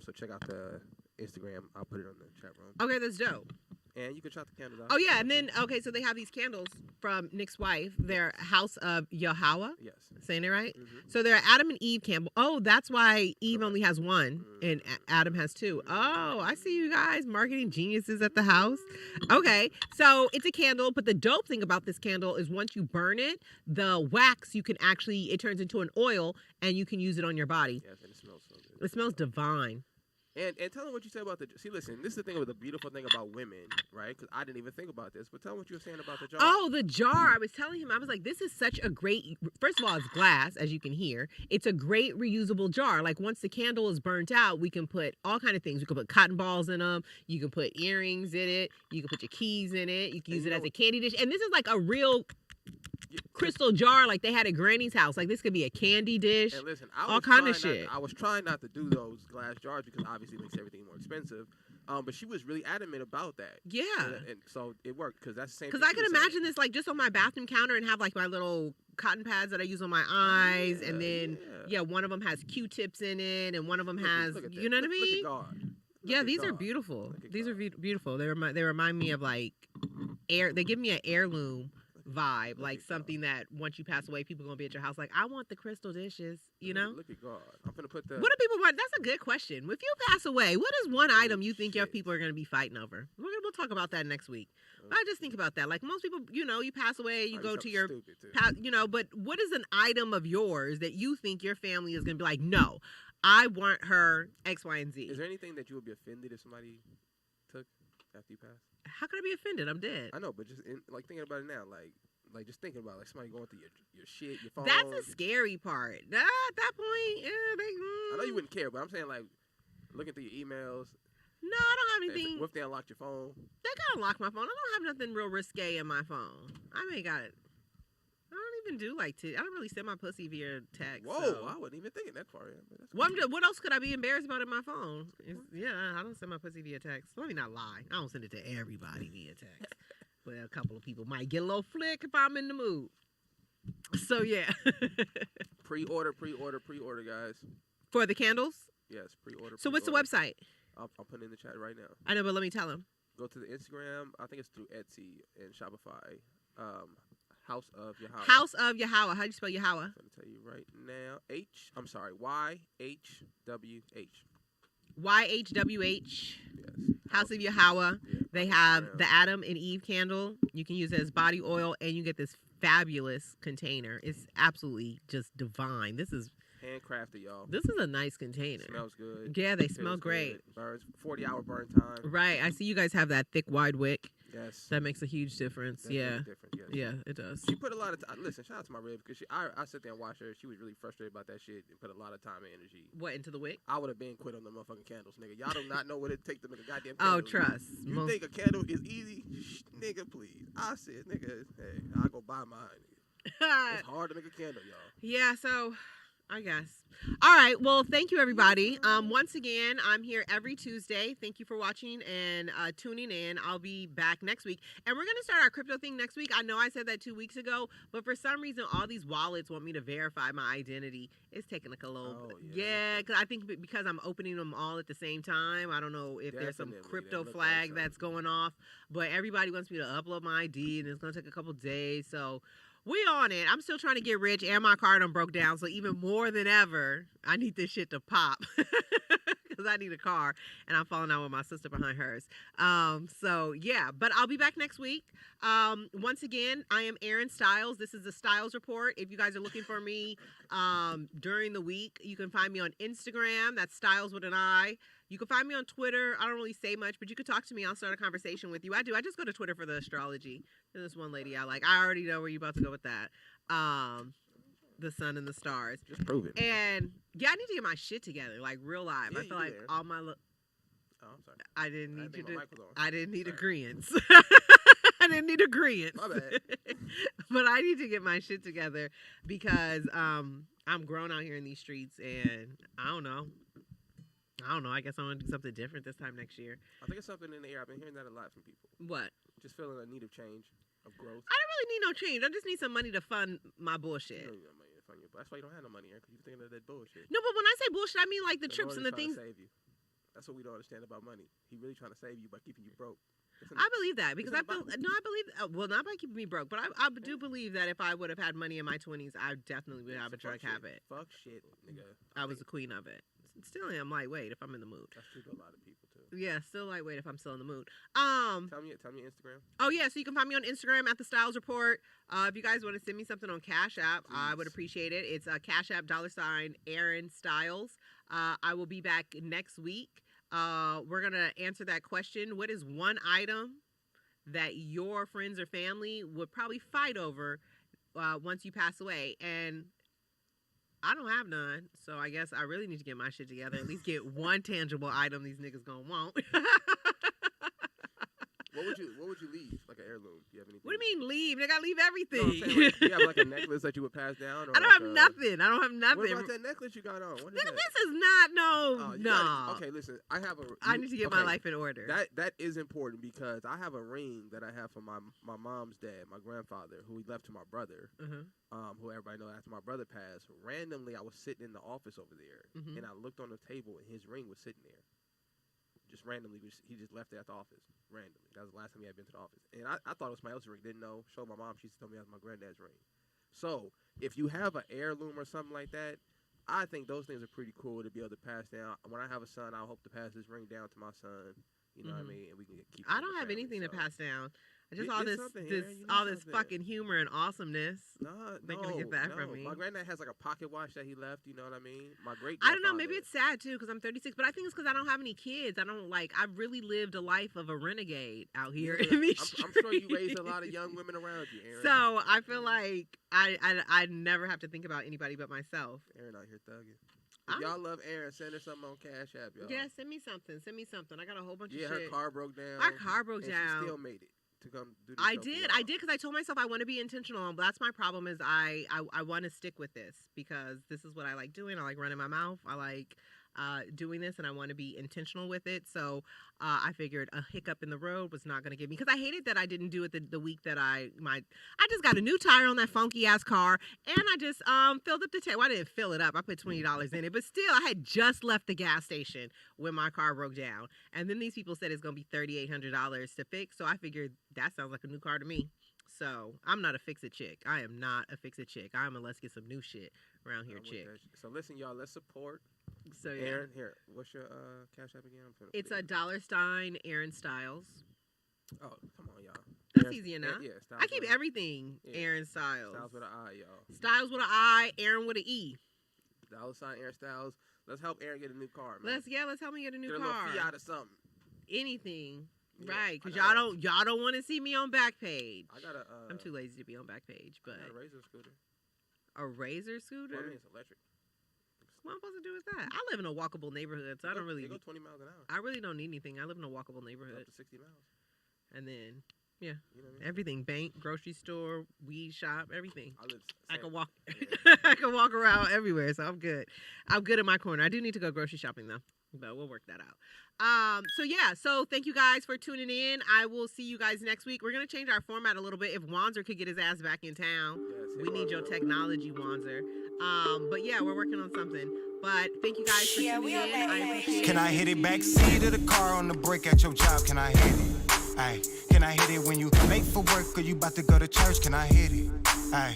So check out the Instagram. I'll put it on the chat room. Okay, that's dope. And you can shot the candles out. Oh yeah, and then okay, so they have these candles from Nick's wife. They're House of Yahweh. Yes. Saying it right? Mhm. So they're Adam and Eve candle. Oh, that's why Eve only has one and Adam has 2. Oh, I see you guys, marketing geniuses at the house. Okay, so it's a candle, but the dope thing about this candle is once you burn it, the wax it turns into an oil and you can use it on your body. Yes, and it smells so good. It smells divine. And tell them what you said about the. See, listen, this is the thing with the beautiful thing about women, right? Because I didn't even think about this, but tell them what you were saying about the jar. Oh, the jar. I was telling him, I was like, this is such a great, first of all, it's glass, as you can hear. It's a great reusable jar. Like once the candle is burnt out, we can put all kind of things. We can put cotton balls in them. You can put earrings in it. You can put your keys in it. You can use it as a candy dish. And this is like a real crystal jar like they had at Granny's house. Like this could be a candy dish. And listen, all kind of shit. I was trying not to do those glass jars because obviously it makes everything more expensive. But she was really adamant about that. Yeah. And so it worked because that's the same. Because I can imagine this like just on my bathroom counter and have like my little cotton pads that I use on my eyes. And then, one of them has Q-tips in it. And one of them has, you know what I mean? Look at God. Yeah, these are beautiful. These are beautiful. They remind me of like they give me an heirloom vibe, like something that once you pass away, people are gonna be at your house like, I want the crystal dishes, you know? Look at God. I'm gonna put the. What do people want? That's a good question. If you pass away, what is one item you think your people are gonna be fighting over? We'll talk about that next week. I just think about that. Like most people, you pass away, you go to your, but what is an item of yours that you think your family is gonna be like, no, I want her X, Y, and Z? Is there anything that you would be offended if somebody took after you pass? How could I be offended? I'm dead. I know, but just like thinking about it now, like just thinking about like somebody going through your shit, your phone. That's a scary part. At that point, I know you wouldn't care, but I'm saying like looking through your emails. No, I don't have anything. What if they unlocked your phone? They gotta unlock my phone. I don't have nothing real risque in my phone. I may got it. I don't even do I don't really send my pussy via text. Whoa, so. I wasn't even thinking that far. What else could I be embarrassed about in my phone? I don't send my pussy via text. Let me not lie. I don't send it to everybody via text. But a couple of people might get a little flick if I'm in the mood. So, yeah. Pre-order, guys. For the candles? Yes, pre-order. So what's the website? I'll put it in the chat right now. I know, but let me tell them. Go to the Instagram. I think it's through Etsy and Shopify. House of Yahweh. House of Yahweh. How do you spell Yahweh? I'm going to tell you right now. YHWH. YHWH. Yes. House of Yahweh. Yeah, They on have Instagram. the Adam and Eve candle. You can use it as body oil, and you get this fabulous container. It's absolutely just divine. This is Handcrafted, y'all. a nice container. Smells good. Yeah, they Feels smell great. good. Burns 40-hour burn time. Right. I see you guys have that thick, wide wick. Yes. That makes a huge difference. That makes Yeah. a difference, yes. Yeah, it does. She put a lot of time. Listen, shout out to my rib because I sit there and watch her. She was really frustrated about that shit and put a lot of time and energy. What, into the wick? I would have been quit on the motherfucking candles, nigga. Y'all do not know what it takes to make a goddamn Oh, candle. trust. You think a candle is easy? Nigga, please. I said, nigga, hey, I go buy mine. It's hard to make a candle, y'all. Yeah, so I guess. All right. Well, thank you, everybody. Once again, I'm here every Tuesday. Thank you for watching and tuning in. I'll be back next week. And we're going to start our crypto thing next week. I know I said that 2 weeks ago, but for some reason, all these wallets want me to verify my identity. It's taking like a little bit. Yeah, because I think because I'm opening them all at the same time. I don't know if there's some Definitely, crypto that look flag like that's going off, but everybody wants me to upload my ID, and it's going to take a couple days. So we on it. I'm still trying to get rich, and my car done broke down. So even more than ever, I need this shit to pop because I need a car, and I'm falling out with my sister behind hers. So yeah, but I'll be back next week. Once again, I am ERIN Styles. This is the Styles Report. If you guys are looking for me during the week, you can find me on Instagram. That's Styles with an I. You can find me on Twitter. I don't really say much, but you can talk to me. I'll start a conversation with you. I do. I just go to Twitter for the astrology. There's this one lady I like. I already know where you're about to go with that. The sun and the stars. Just prove it. And yeah, I need to get my shit together, like real life. Yeah, I feel you like there. all my Oh, I'm sorry. I didn't need you think my to. mic was on. I didn't need Sorry. agreements. I didn't need agreements. My bad. But I need to get my shit together because I'm grown out here in these streets, and I don't know. I guess I want to do something different this time next year. I think it's something in the air. I've been hearing that a lot from people. What? Just feeling a need of change, of growth. I don't really need no change. I just need some money to fund my You bullshit. know you got money in front of you, but that's why you don't have no money, because you're thinking of that bullshit. No, but when I say bullshit, I mean like the The trips Lord and the is trying things. to save you. That's what we don't understand about money. He really trying to save you by keeping you broke. I believe that because in I the feel Bible. no, I believe well, not by keeping me broke, but I do believe that if I would have had money in my 20s, I definitely would have a drug habit. Fuck shit, nigga. I was the queen of it. Still am lightweight if I'm in the mood. That's true to a lot of people too. Yeah, still lightweight if I'm still in the mood. Tell me your Instagram. Oh yeah, so you can find me on Instagram at the Styles Report. If you guys want to send me something on Cash App, I would Please. appreciate it. It's Cash App $ ERIN Styles. I will be back next week. We're gonna answer that question. What is one item that your friends or family would probably fight over once you pass away? And I don't have none, so I guess I really need to get my shit together. At least get one tangible item these niggas gonna want. What would you leave? Like an heirloom? Do you have anything? What do you mean leave? Nigga, I leave No, I'm everything. saying, like, do you have like a necklace that you would pass down? Or I don't have nothing. I don't have nothing. What about that necklace you got on? What is Nigga, that? this is not Oh, you gotta- no. Okay, listen. I have a. I need to get my life in order. That is important because I have a ring that I have from my mom's dad, my grandfather, who he left to my brother. Who everybody knows after my brother passed. Randomly, I was sitting in the office over there, and I looked on the table, and his ring was sitting there. Just randomly, he just left it at the office. Randomly. That was the last time he had been to the office. And I thought it was my else's ring. Didn't know. Showed my mom. She told me that was my granddad's ring. So, if you have an heirloom or something like that, I think those things are pretty cool to be able to pass down. When I have a son, I hope to pass this ring down to my son. You know what I mean? And we can keep it I in the don't have family, anything to so. pass down. Just Get all this, something, this, Aaron. You need all this something. fucking humor and awesomeness. They're gonna get that from me. My granddad has like a pocket watch that he left. You know what I mean? My great. I don't know. Maybe it's sad too because I'm 36, but I think it's because I don't have any kids. I don't like. I've really lived a life of a renegade out here in these I'm sure you raised a lot of young women around you, Aaron. So I feel like I never have to think about anybody but myself. Aaron out here thugging. If y'all love Aaron, send her something on Cash App, y'all. Yeah, send me something. Send me something. I got a whole bunch of shit. Yeah, her car broke down. My car broke and down. She still made it to come do the I show for did y'all. because I told myself I want to be intentional. That's my problem is I want to stick with this because this is what I like doing. I like running my mouth. I like doing this and I want to be intentional with it. So I figured a hiccup in the road was not going to give me because I hated that I didn't do it the week that I just got a new tire on that funky ass car and I just filled up the tank. Well, I didn't fill it up. I put $20 in it, but still I had just left the gas station when my car broke down. And then these people said it's going to be $3,800 to fix. So I figured that sounds like a new car to me. So I'm not a fix-it chick. I am not a fix-it chick. I'm a let's get some new shit around here chick. So listen, y'all, let's support. So yeah. Erin, here, what's your Cash App again? It's a $ ERIN Styles. Oh, come on, y'all. That's Erin, easy enough. Yeah, I keep everything ERIN Styles. Styles with an I, y'all. Styles with an I, Erin with an E. $ ERIN Styles. Let's help Erin get a new car, man. Let's help me get a new get a car. Little Fiat or something. Anything. Yeah, right, because y'all don't want to see me on Backpage. I got I'm too lazy to be on Backpage, but I got a Razor scooter. A Razor scooter? Well, I mean, it's electric. What am I supposed to do with that? I live in a walkable neighborhood, so I don't really. They go 20 miles an hour. I really don't need anything. I live in a walkable neighborhood. Up to 60 miles. And then, yeah, you know what I mean? everything: bank, grocery store, weed shop, everything. I can walk. Yeah. I can walk around everywhere, so I'm good. I'm good in my corner. I do need to go grocery shopping though, but we'll work that out. So thank you guys for tuning in. I will see you guys next week. We're gonna change our format a little bit. If Wanzer could get his ass back in town, we need your technology, Wanzer. But yeah, we're working on something. But thank you guys for tuning in. I appreciate it. Can I hit it backseat of the car on the break at your job? Can I hit it? Ay, can I hit it when you late for work or you about to go to church? Can I hit it? Ay.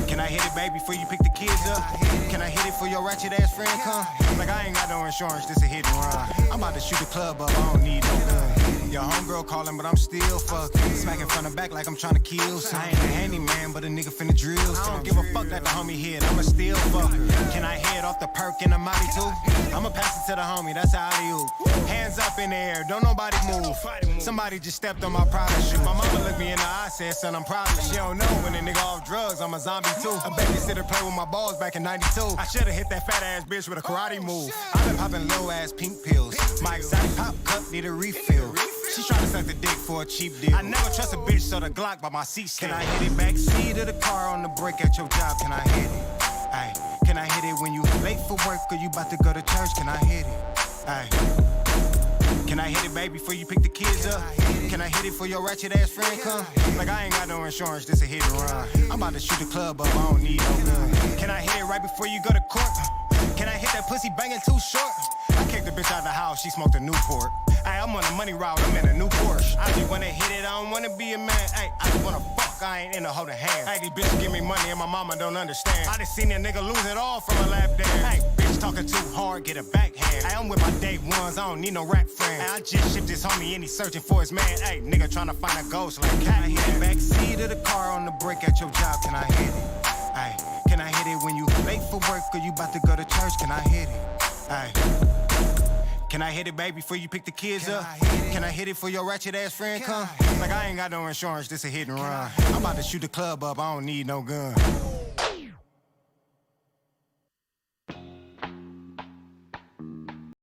Can I hit it, baby, before you pick the kids up? Can I hit it for your ratchet ass friend come? Like I ain't got no insurance, this a hit and run. I'm about to shoot the club up, I don't need no gun. Your homegirl calling, but I'm still fucking. Smacking from the back like I'm trying to kill. So I ain't a handyman, but a nigga finna drill. I don't give a fuck that the homie hit, I'ma still fuck her. Can I head off the perk in the Molly too? I'ma pass it to the homie, that's how I do. Hands up in the air, don't nobody move. Somebody just stepped on my private shoe. My mama looked me in the eye, said, son, I'm proud of you. She don't know when a nigga off drugs, I'm a zombie too. A babysitter played with my balls back in 92. I should've hit that fat ass bitch with a karate move. I've been popping low ass pink pills. My exotic pop cup need a refill. She tryna suck the dick for a cheap deal. I never trust a bitch, so the Glock by my seat still. Can I hit it backseat of the car on the break at your job? Can I hit it? Ay, can I hit it when you late for work or you about to go to church? Can I hit it? Ay. Can I hit it, baby, before you pick the kids up? Can I hit it for your ratchet ass friend come? Like I ain't got no insurance, this a hit and run. I'm about to shoot the club up, I don't need no gun. Can I hit it right before you go to court? Can I hit that pussy banging too short? I kicked the bitch out of the house, she smoked a Newport. Ay, I'm on a money route, I'm in a new Porsche. I just wanna hit it, I don't wanna be a man. Ay, I just wanna fuck, I ain't into holding hands. Ay, these bitches give me money and my mama don't understand. I just seen that nigga lose it all from a lap dance. Ay, bitch talking too hard, get a backhand. Ay, I'm with my day ones, I don't need no rap friends. Ay, I just shipped this homie and he's searching for his man. Ay, nigga tryna find a ghost like can I hit it backseat of the car on the break at your job? Can I hit it? Ay, can I hit it when you late for work or you about to go to church? Can I hit it? Ay. Can I hit it, baby, before you pick the kids up? Can I hit it for your ratchet ass friend come? Like I ain't got no insurance, this a hit and run. I'm about to shoot the club up, I don't need no gun.